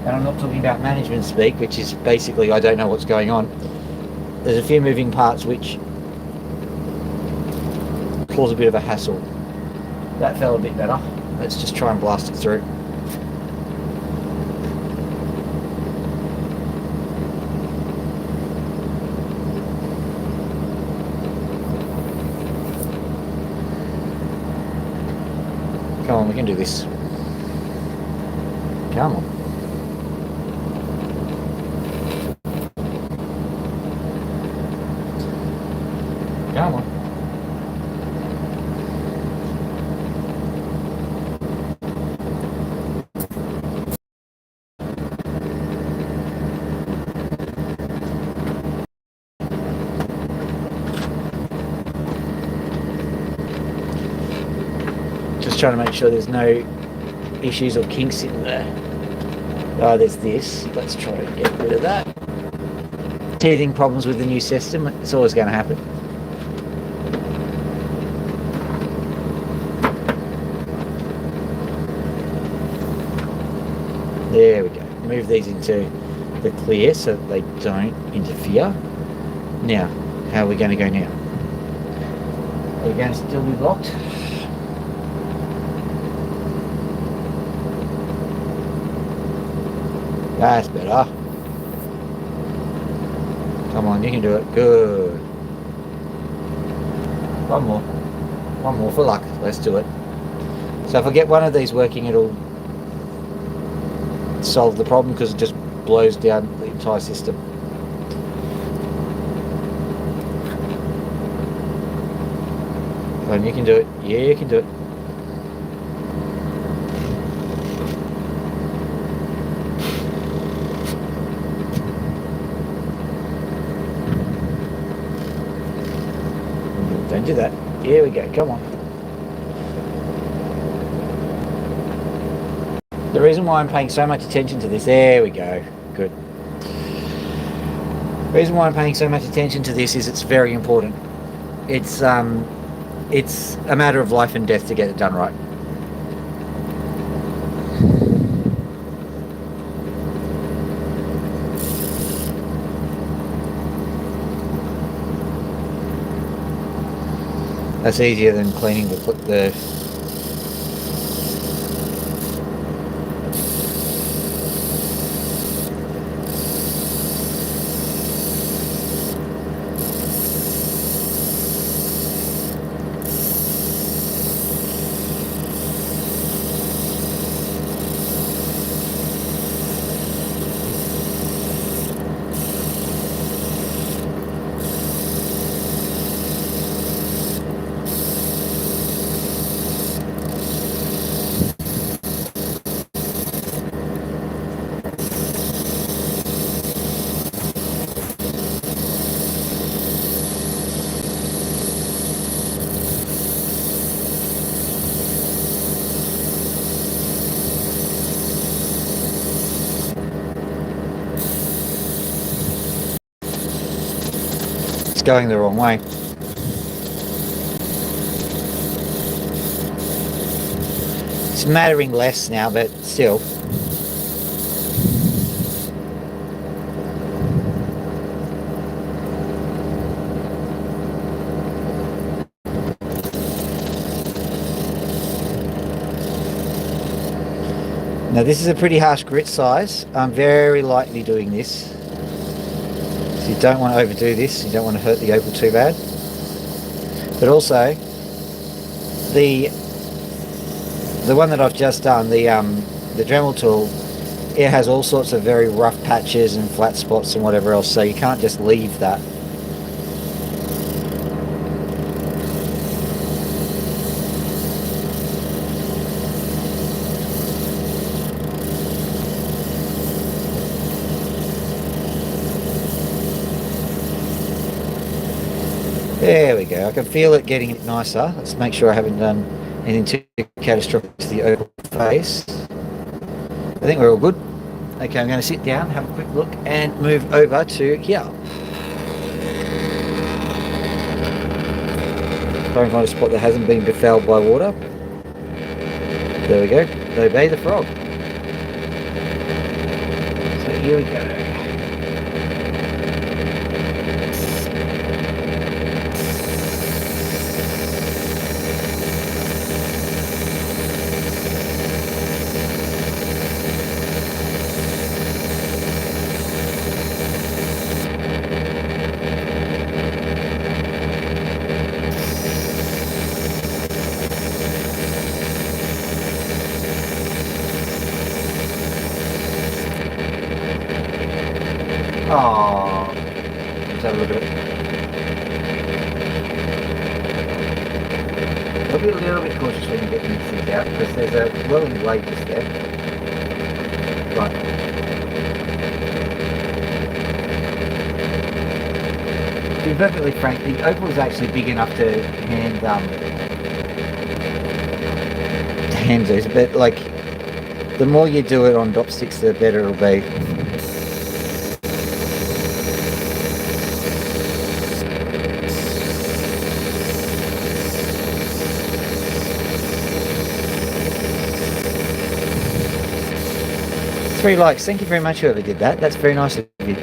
And I'm not talking about management speak, which is basically I don't know what's going on. There's a few moving parts which cause a bit of a hassle. That felt a bit better. Let's just try and blast it through. Come on, we can do this. Come on. Come on. Just trying to make sure there's no issues or kinks in there. Oh, there's this. Let's try to get rid of that. Teething problems with the new system. It's always going to happen. There we go. Move these into the clear so that they don't interfere. Now, how are we going to go now? Are we going to still be blocked? That's better. Come on, you can do it. Good. One more. One more for luck. Let's do it. So if I get one of these working, it'll solve the problem because it just blows down the entire system. And you can do it. Yeah, you can do it. Don't do that. Here we go. Come on. The reason why I'm paying so much attention to this, there we go. Good. The reason why I'm paying so much attention to this is it's very important. It's a matter of life and death to get it done right. That's easier than cleaning the It's going the wrong way. It's mattering less now, but still. Now this is a pretty harsh grit size. I'm very lightly doing this. So you don't want to overdo this. You don't want to hurt the opal too bad. But also, the one that I've just done, the Dremel tool, it has all sorts of very rough patches and flat spots and whatever else. So you can't just leave that. Okay, I can feel it getting it nicer. Let's make sure I haven't done anything too catastrophic to the opal face. I think we're all good. Okay, I'm going to sit down, have a quick look, and move over to here. Try and find a spot that hasn't been befouled by water. There we go. Obey the frog. So here we go. Oh, let's have a look at it. I'll be a little bit cautious when you get these things out because there's a welling blade just there. Right. To be perfectly frank, the opal is actually big enough to hand these, but like the more you do it on dropsticks, the better it'll be. Three likes. Thank you very much, whoever did that. That's very nice of you.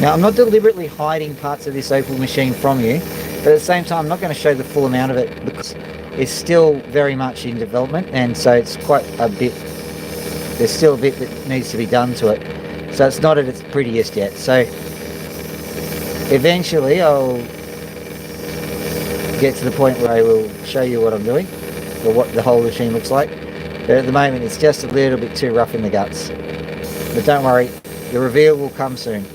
Now, I'm not deliberately hiding parts of this opal machine from you, but at the same time, I'm not going to show the full amount of it because it's still very much in development, and so it's quite a bit, there's still a bit that needs to be done to it. So it's not at its prettiest yet. So eventually I'll get to the point where I will show you what I'm doing, or what the whole machine looks like. But at the moment, it's just a little bit too rough in the guts. But don't worry, the reveal will come soon.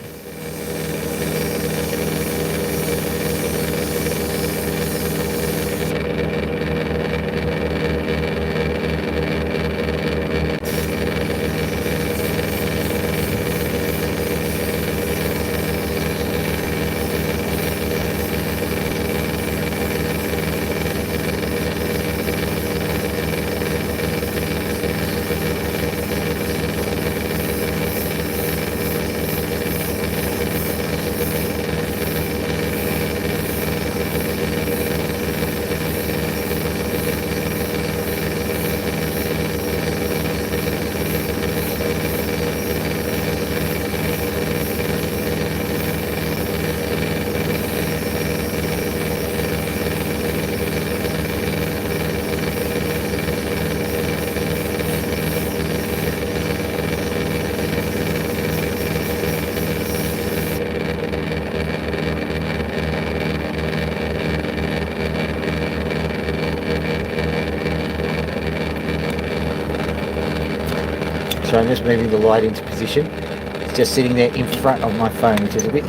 So I'm just moving the light into position. It's just sitting there in front of my phone, which is a bit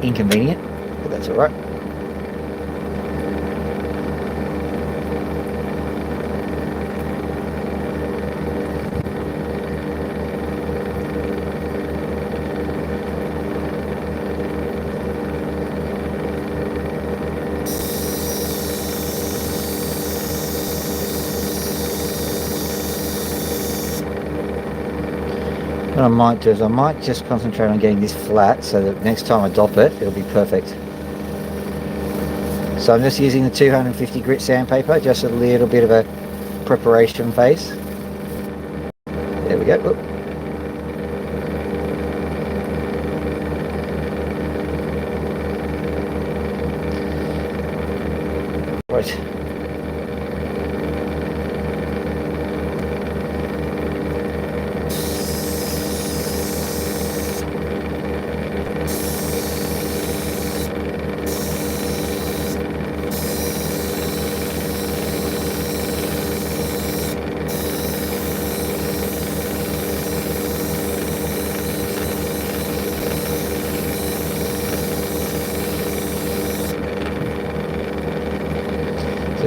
inconvenient, but that's alright. What I might do is I might just concentrate on getting this flat so that next time I dop it, it'll be perfect. So I'm just using the 250 grit sandpaper, just a little bit of a preparation phase.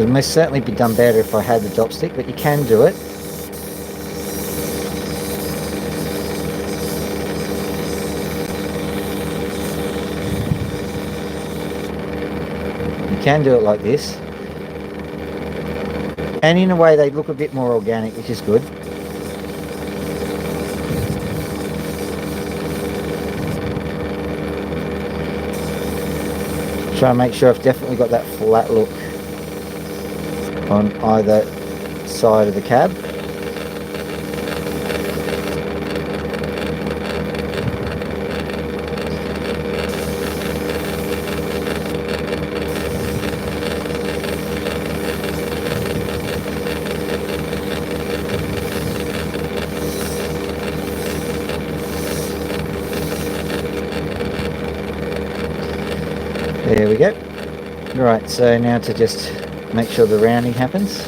would most certainly be done better if I had the chopstick, but you can do it. You can do it like this. And in a way they look a bit more organic, which is good. Try and make sure I've definitely got that flat look on either side of the cab. There we go. Right, so now to just make sure the rounding happens.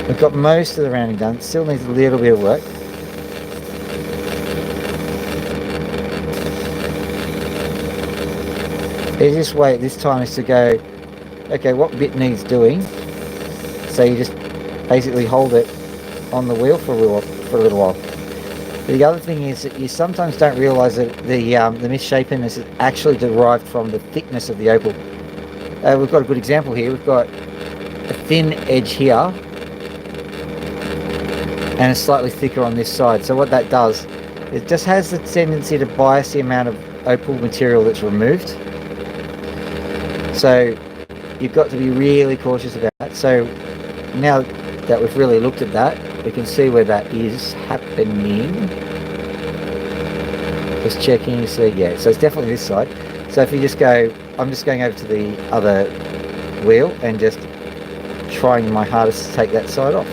We've got most of the rounding done. It still needs a little bit of work. The easiest way at this time is to go, okay, what bit needs doing? So you just basically hold it on the wheel for a little while. The other thing is that you sometimes don't realise that the misshapenness is actually derived from the thickness of the opal. We've got a good example here. We've got a thin edge here and it's slightly thicker on this side. So what that does, it just has the tendency to bias the amount of opal material that's removed. So you've got to be really cautious about that. So now that we've really looked at that, we can see where that is happening. Just checking, so yeah, so it's definitely this side. So if you just go, I'm just going over to the other wheel and just trying my hardest to take that side off.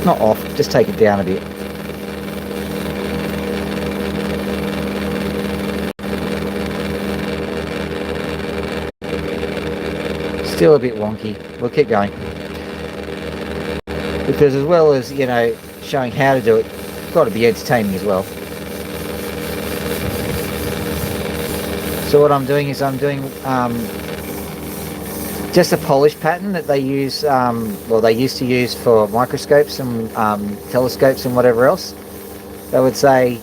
Not off, just take it down a bit. Still a bit wonky. We'll keep going. Because as well as, you know, showing how to do it, it's got to be entertaining as well. So what I'm doing is I'm doing just a polish pattern that they use, well, they used to use for microscopes and telescopes and whatever else. They would say,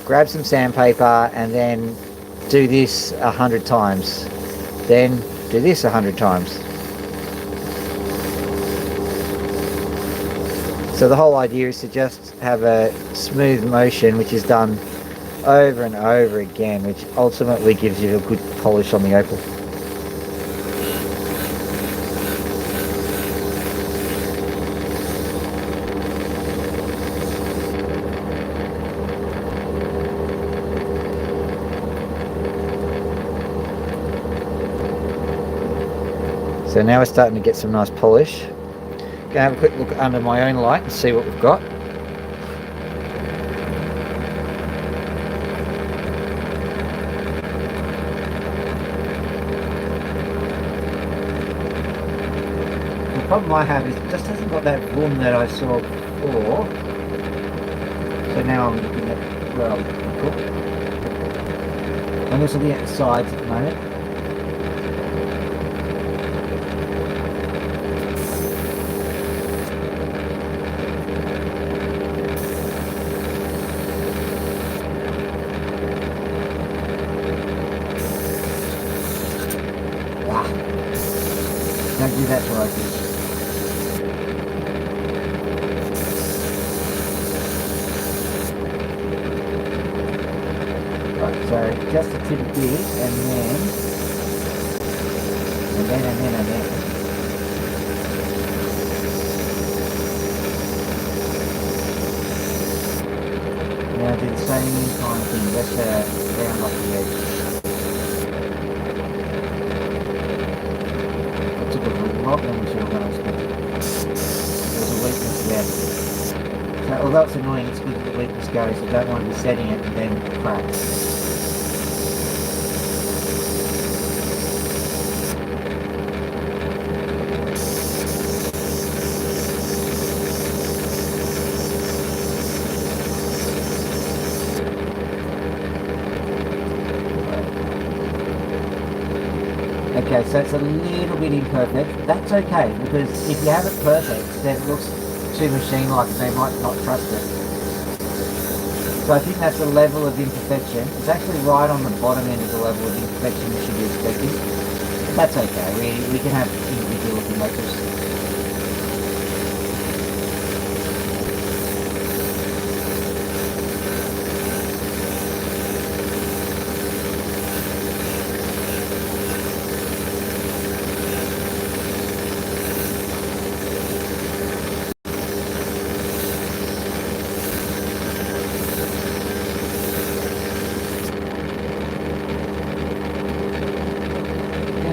grab some sandpaper and then do this 100 times. Then do this 100 times. So the whole idea is to just have a smooth motion which is done over and over again, which ultimately gives you a good polish on the opal. So now we're starting to get some nice polish. Gonna have a quick look under my own light and see what we've got. The problem I have is it just hasn't got that boom that I saw before. So now I'm looking at where I'll cook. I'm also looking at the sides at the moment. Don't do that to opals. Right, so just a tip bit and then. Now do the same kind of thing, just round off the edge. There's a weakness there. So although it's annoying, it's good that the weakness goes. I don't want to be setting it and then cracks. Okay, so it's a little bit imperfect. That's okay, because if you have it perfect, then it looks too machine-like and they might not trust it. So I think that's the level of imperfection. It's actually right on the bottom end of the level of imperfection you should be expecting. But that's okay, we can have individual looking motifs.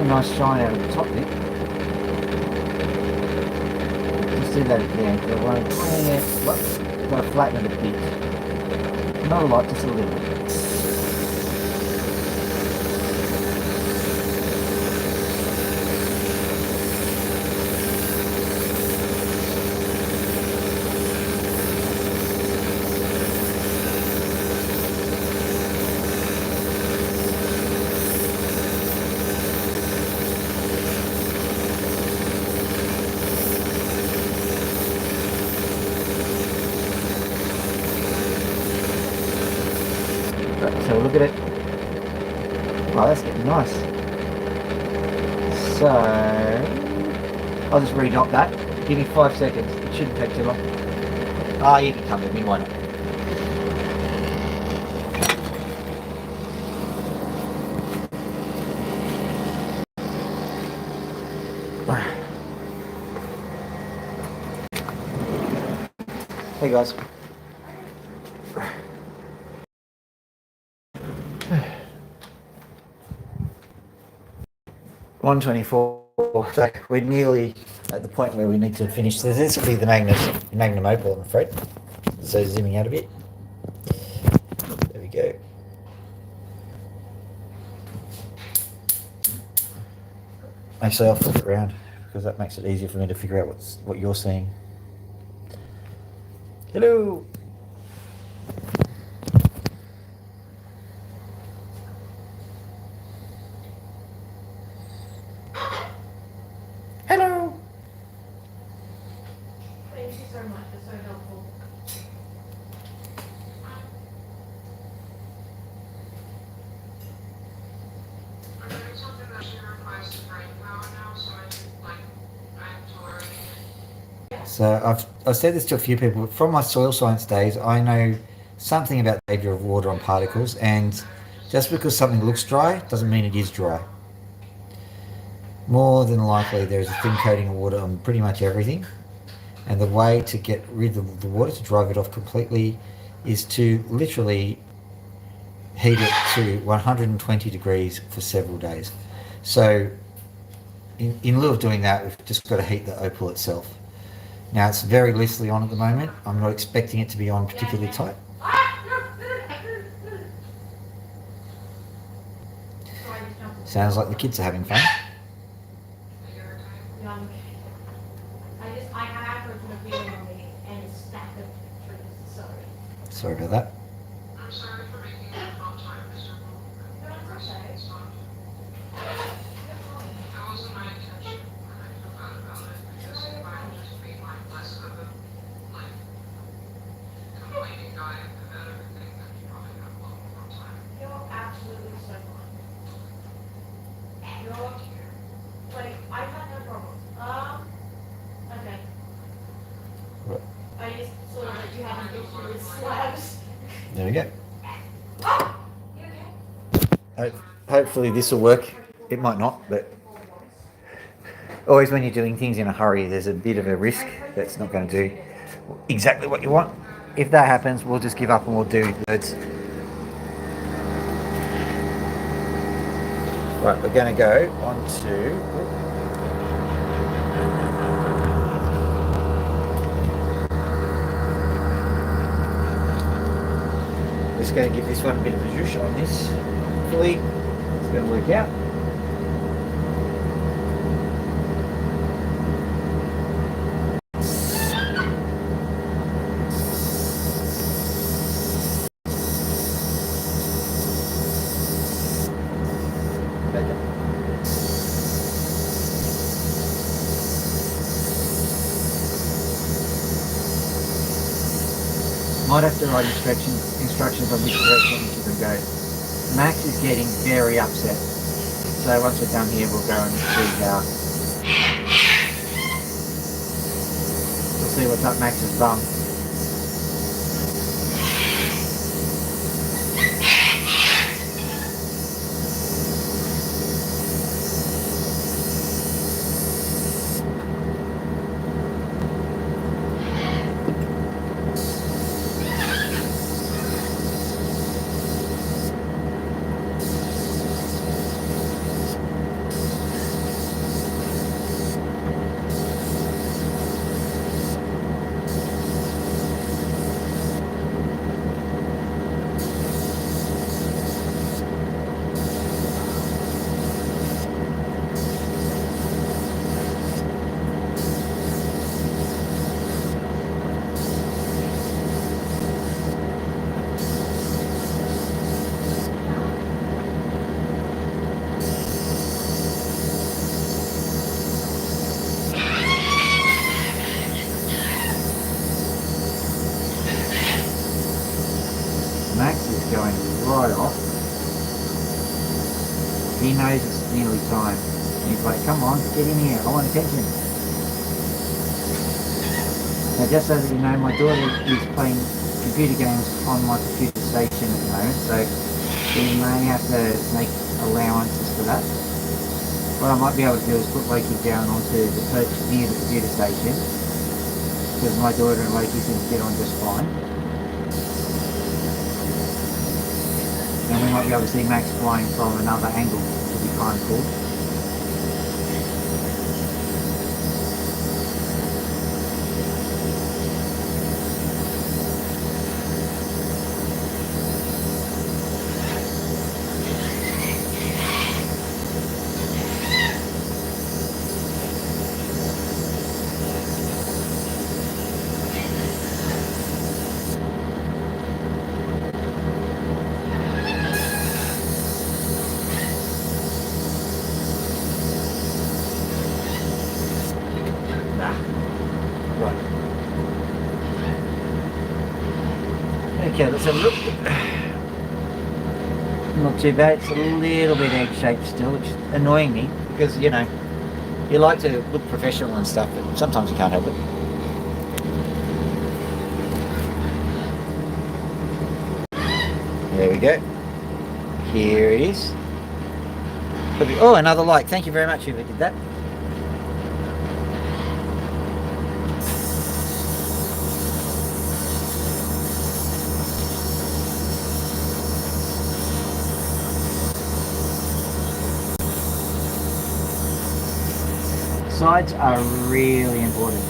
Nice shine out of the top bit. Just do that again, because I won't. Yeah, got to flatten it a bit. Not a lot, just a little bit. So look at it. Oh, that's getting nice. So I'll just re-dot that. Give me 5 seconds. It shouldn't take too long. Ah, you can come with me, why not? Hey guys. 124. So we're nearly at the point where we need to finish. So this will be the Magnum Opal, I'm afraid. So zooming out a bit. There we go. Actually, I'll flip it around because that makes it easier for me to figure out what you're seeing. Hello. Hello. Thank you so much. It's so helpful. I'm doing something that she requires brain power now, so I'm tolerating it. So I've said this to a few people. From my soil science days, I know something about the behavior of water on particles, and just because something looks dry doesn't mean it is dry. More than likely, there is a thin coating of water on pretty much everything, and the way to get rid of the water, to drive it off completely, is to literally heat it to 120 degrees for several days. So in lieu of doing that, we've just got to heat the opal itself. Now it's very loosely on at the moment. I'm not expecting it to be on particularly tight. Sounds like the kids are having fun. I have heard from a feeling on me and a stack of trees, sorry. Sorry about that. I'm sorry for making it wrong time, Mr. Bull. No, it's okay. That wasn't my intention, and I feel bad about it, because if I had just been less of a, complaining guy about everything, then you probably have a lot more time. You're absolutely so fine. You're, I've had no problems. Okay. Right. I just saw that you have an issue with slabs. There we go. You okay? Hopefully this will work. It might not, but always when you're doing things in a hurry, there's a bit of a risk that's not going to do exactly what you want. If that happens, we'll just give up and we'll do birds. Right, we're going to go on to... Just going to give this one a bit of a zhoosh on this. Hopefully it's going to work out. Might have to write instructions on which direction we should go. Max is getting very upset. So once we're done here, we'll go and see how. We'll see what's up Max's bum. Max is going right off. He knows it's nearly time. He's like, come on, get in here, I want attention. Now just so that you know, my daughter is playing computer games on my computer station at the moment, so we may have to make allowances for that. What I might be able to do is put Loki down onto the perch near the computer station, because my daughter and Loki seem to get on just fine. And we might be able to see Max flying from another angle, which would be kind of cool. Okay, let's have a look. Not too bad. It's a little bit egg-shaped still, which is annoying me because, you know, you like to look professional and stuff, but sometimes you can't help it. There we go. Here it is. Oh, another like. Thank you very much whoever did that. Sides are really important.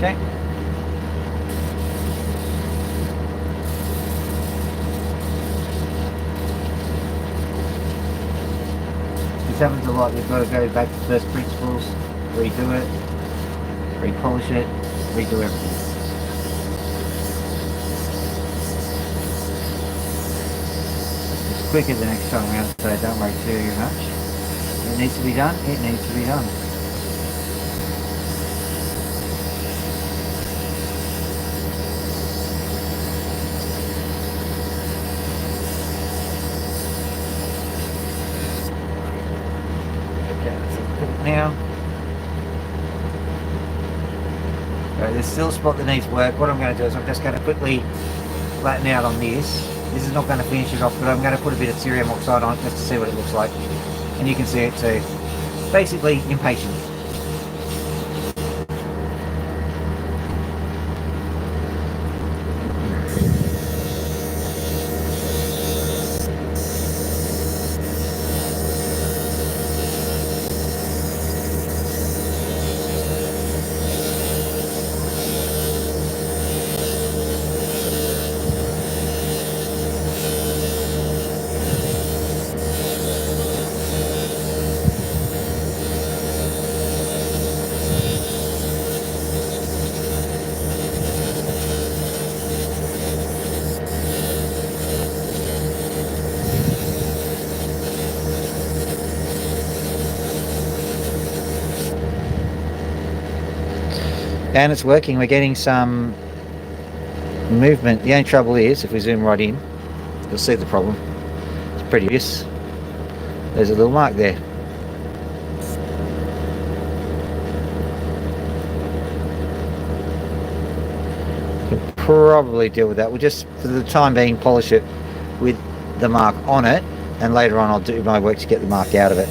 Okay. It's happens a lot. You've got to go back to first principles, redo it, repolish it, redo everything. It's quicker the next time around, so don't worry too much. It needs to be done, it needs to be done. Now, there's still a spot that needs work. What I'm going to do is I'm just going to quickly flatten out on this. This is not going to finish it off, but I'm going to put a bit of cerium oxide on it just to see what it looks like. And you can see it too. Basically, impatient. And it's working. We're getting some movement. The only trouble is, if we zoom right in, you'll see the problem. It's pretty obvious. There's a little mark there. Could probably deal with that. We'll just, for the time being, polish it with the mark on it, and later on I'll do my work to get the mark out of it.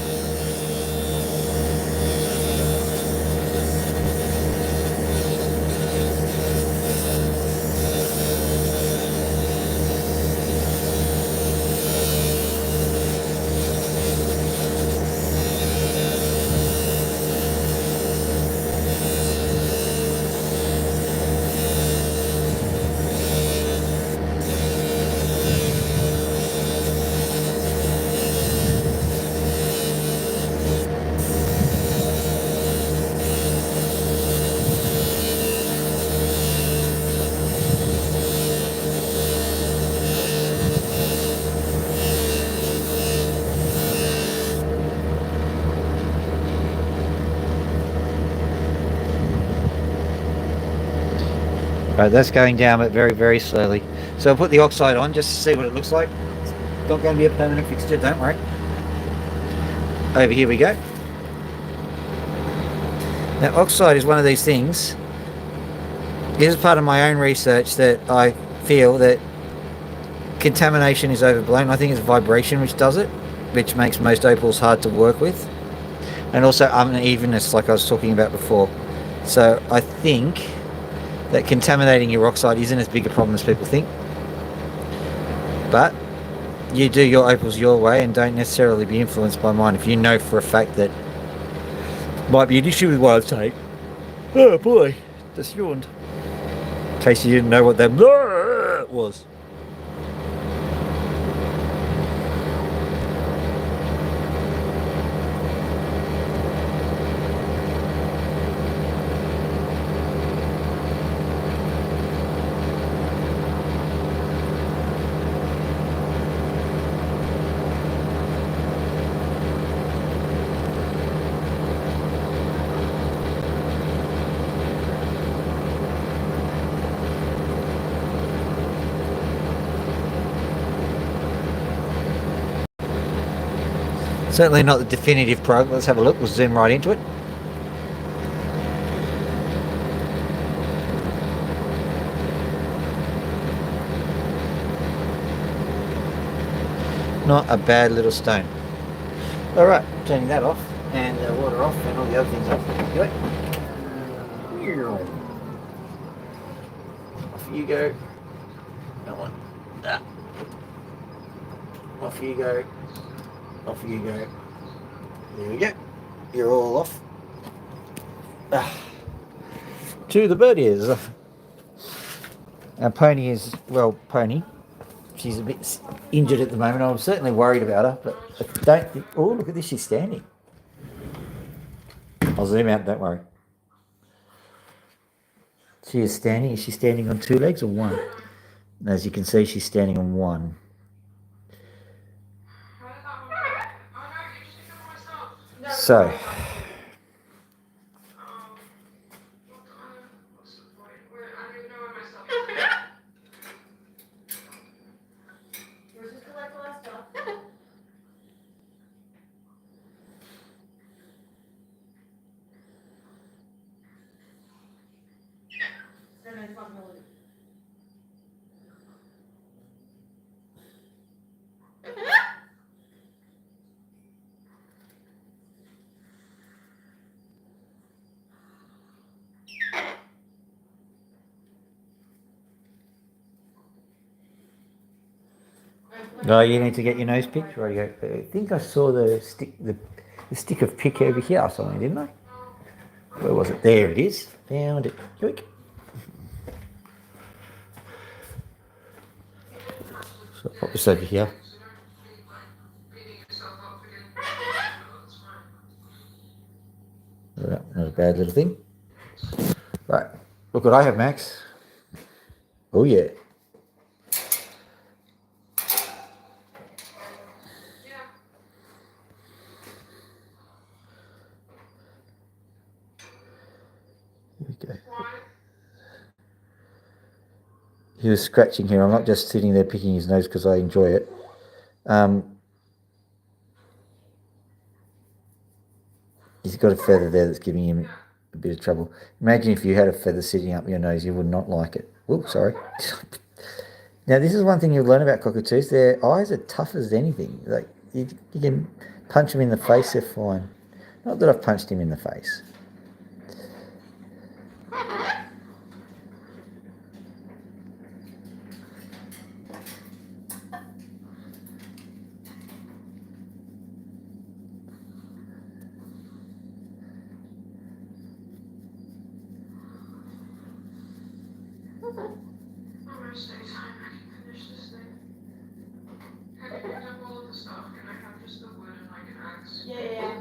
Right, that's going down, but very, very slowly. So I'll put the oxide on just to see what it looks like. It's not going to be a permanent fixture, don't worry. Over here we go. Now, oxide is one of these things. This is part of my own research that I feel that contamination is overblown. I think it's vibration which does it, which makes most opals hard to work with. And also unevenness, like I was talking about before. So I think that contaminating your oxide isn't as big a problem as people think. But you do your opals your way and don't necessarily be influenced by mine. If you know for a fact that might be an issue with what I take. Oh boy, just yawned. In case you didn't know what that was. Certainly not the definitive probe. Let's have a look. We'll zoom right into it. Not a bad little stone. All right, turning that off and the water off and all the other things off. Do it. Off you go. That one. Ah. Off you go. Off you go. There we go. You're all off. To the bird ears. Our pony is, well, pony. she's a bit injured at the moment. I'm certainly worried about her, but I don't think... Oh, look at this, she's standing. I'll zoom out, don't worry. She is standing. Is she standing on 2 legs or 1? And as you can see, she's standing on 1. How did that one work? Oh no, you just picked up all my stuff. No, So, What what's the point? Where, I don't even know where my stuff is. yours is collect all that stuff. And then fucking hold it. oh, you need to get your nose picked. Right, you go. I think I saw the stick of pick over here or something, didn't I? Where was it? There it is. Found it. Yoink. So I'll pop this over here. So you don't keep like beating yourself up again. That's fine. Not a bad little thing. Right. Look what I have, Max. Oh, yeah. Yeah. Here we go. Why? He was scratching here. I'm not just sitting there picking his nose because I enjoy it. He's got a feather there that's giving him a bit of trouble. Imagine if you had a feather sitting up your nose, you would not like it. Whoops, sorry. Now, this is one thing you'll learn about cockatoos. Their eyes are tough as anything. Like you can punch them in the face, they're fine. Not that I've punched him in the face. Almost daytime, I can finish this thing. Have you picked up all of the stuff? Can I have just the wood and like an axe? Yeah.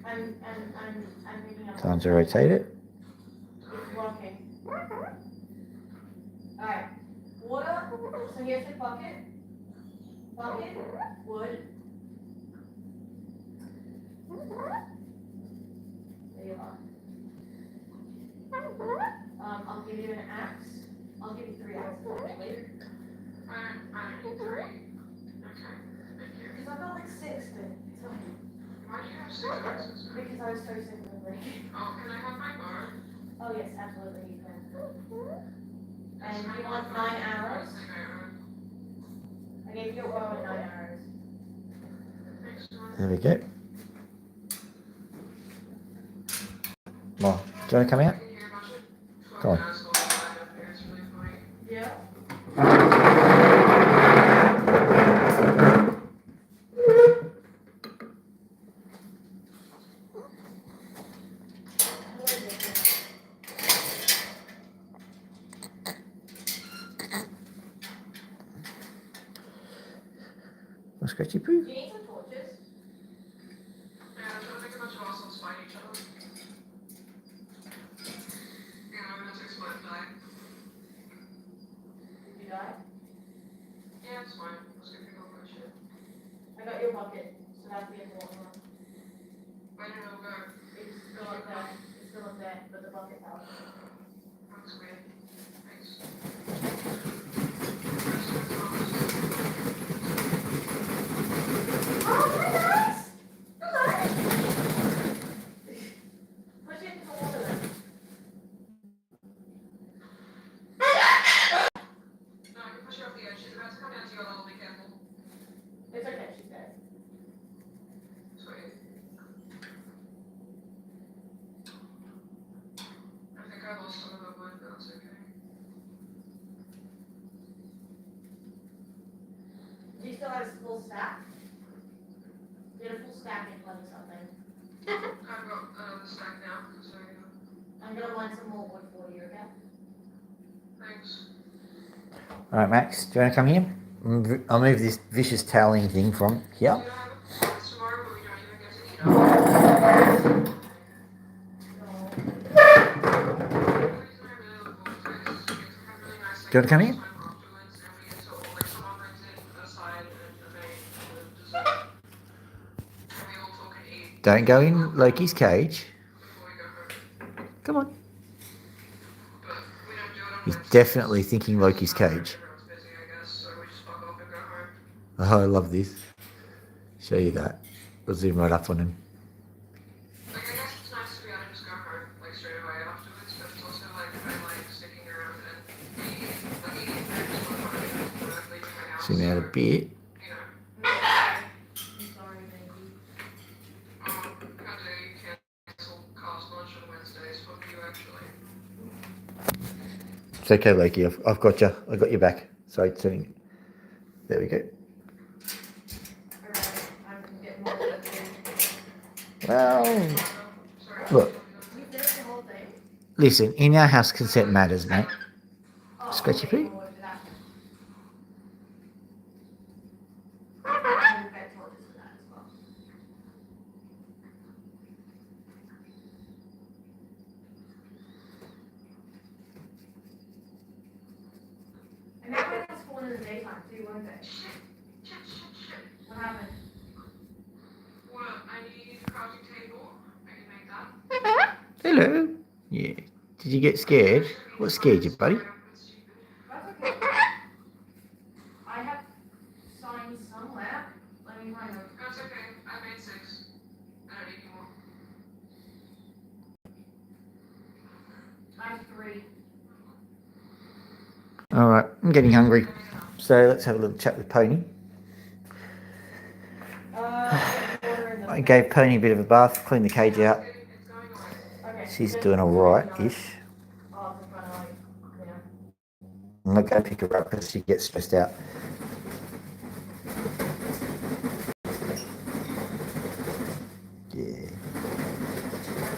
I'm picking up. Time to rotate it. It's working. Alright. Water. So here's the bucket. Bucket. Wood. There you are. I'll give you an axe. I'll give you 3 axes actually. I don't need 3. Okay, thank you. Because I've got like 6, but it's fine. Why do you have 6 axes? Because I was so sick of the break. Oh, can I have my bow? Oh yes, absolutely you can. That's And my you want bow. 9 arrows? Thing I own. I gave you a bow and 9 arrows. Thanks, John. There we go. Well, do you want to come out? I can hear a bunch of Go on. fucking assholes flying up here. It's really funny. Yeah. A scratchy poo? Do you need some torches? Yeah, I think a bunch of assholes fight each other. Yeah, I'm gonna take some die. Did you die? Yeah, it's fine. I'm just gonna pick up my shit. I got your bucket, so that's the important one. Where did it all go? It's still up there. It's still up there, but the bucket's out. That's weird. Thanks. Oh, my nice! Hello! Push it into the water then. No, I can push her off the edge. She's about to come down to your level. Be careful. It's okay, she's dead. Sweet. I think I lost some of the wood, but that's okay. Do you still have a full stack? Get a full stack and plenty something. I've got the stack now, so I'm gonna mine some more wood for you, okay? thanks. All right, Max, do you want to come here? I'll move this vicious toweling thing from here. You know, it's tomorrow, but we don't even get to eat after. The reason I really look forward to it is we get to have really nice Do you want to come in? time afterwards, and we get to all, like, someone brings in a side and a main and a dessert. And we all talk and eat Don't go in Loki's cage. before we go home. Come on. But we don't do it on He's Wednesdays. definitely thinking Loki's cage. Everyone's busy, I guess, so we just fuck off and go home. Oh, I love this. Show you that. We'll zoom right up on him. Like, I guess it's nice to be able to just go home, like, straight away afterwards, but it's also, like, I like sticking around and eating, like, eating food just for fun, like, leaving my house. Zoom out a bit. You know, I'm sorry, baby. how dare you cancel cast lunch on Wednesdays? Fuck you, actually. It's okay, Loki. I've got you. I got your back. Sorry, turning. There we go. Alright, I'm getting more of that thing. Well, Sorry. look. You finished the whole thing? Listen, in our house, consent matters, mate. Oh, Scratchy okay, feet? we'll order that. We'll get torches for that as well. And that might have spawned in the daytime too, won't it? Shit. What happened? Well, I need a crafting table. I can make that. Hello. Yeah. Did you get scared? What scared you, buddy? That's okay. I have signs somewhere. Let me find them. That's okay. I made 6. I don't need any more. I have 3. All right. I'm getting hungry. So let's have a little chat with Pony. Water in I gave Pony a bit of a bath, cleaned the cage out. It's going away. Okay. She's doing all right-ish. Oh, it's kind of like, yeah. I'm not going to pick her up because she gets stressed out. Yeah.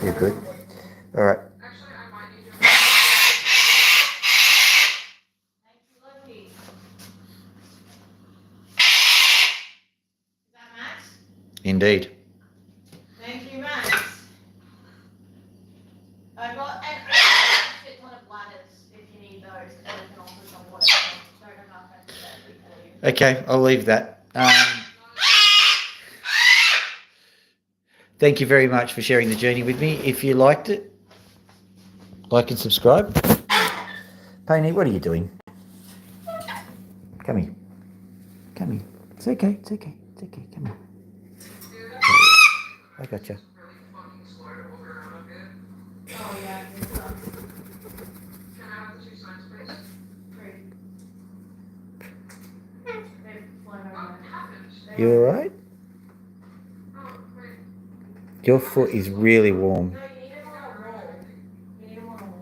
You're good. All right. Actually, I might need to. Thank you, Loki. Is that Max? Indeed. Thank you, Max. I got a shit ton of ladders if you need those, and we can also some water. So don't have enough extra for you. Okay, I'll leave that. Thank you very much for sharing the journey with me. If you liked it, like and subscribe. Pony, what are you doing? Come here. Come here. It's okay. It's okay. It's okay. Come here. I got you. Really fucking slow to walk around up here. Oh, yeah. Good stuff. Can I have the 2 signs, please? Great. They've flown over What there. happened? You all right? Oh, wait. Your foot is really warm. No, you need them on a roll. You need them on a roll.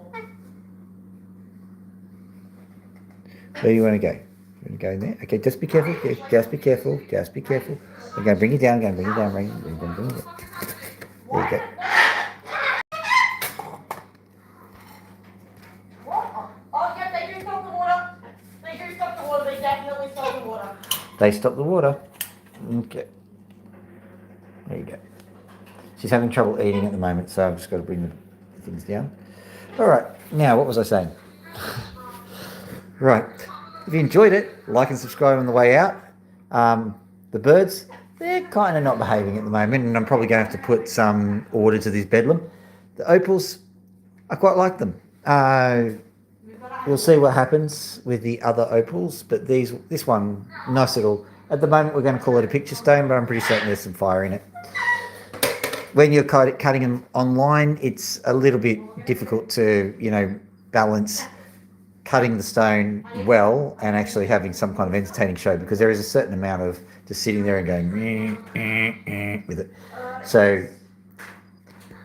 Where do you want to go? You want to go in there? Okay, just be careful. Just be careful. Just be careful. I'm going to bring you down. I'm going to bring you down. Bring you down. There you go. What? Oh, yeah, they do stop the water. They do stop the water. They definitely stop the water. They stop the water. Okay. There you go. She's having trouble eating at the moment, so I've just got to bring the things down. All right. Now, what was I saying? Right. If you enjoyed it, like and subscribe on the way out. The birds, they're kind of not behaving at the moment, and I'm probably going to have to put some order to this bedlam. The opals, I quite like them. We'll see what happens with the other opals, but this one, nice little. At the moment, we're going to call it a picture stone, but I'm pretty certain there's some fire in it. When you're cutting them online, it's a little bit difficult to, balance cutting the stone well and actually having some kind of entertaining show, because there is a certain amount of just sitting there and going with it. So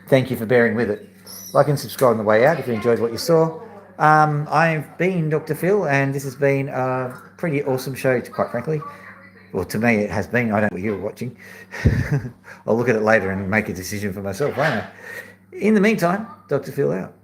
thank you for bearing with it. Like and subscribe on the way out if you enjoyed what you saw. I've been Dr. Phil, and this has been a pretty awesome show, quite frankly. Well, to me it has been. I don't know what you were watching. I'll look at it later and make a decision for myself, won't I? In the meantime, Dr. Phil out.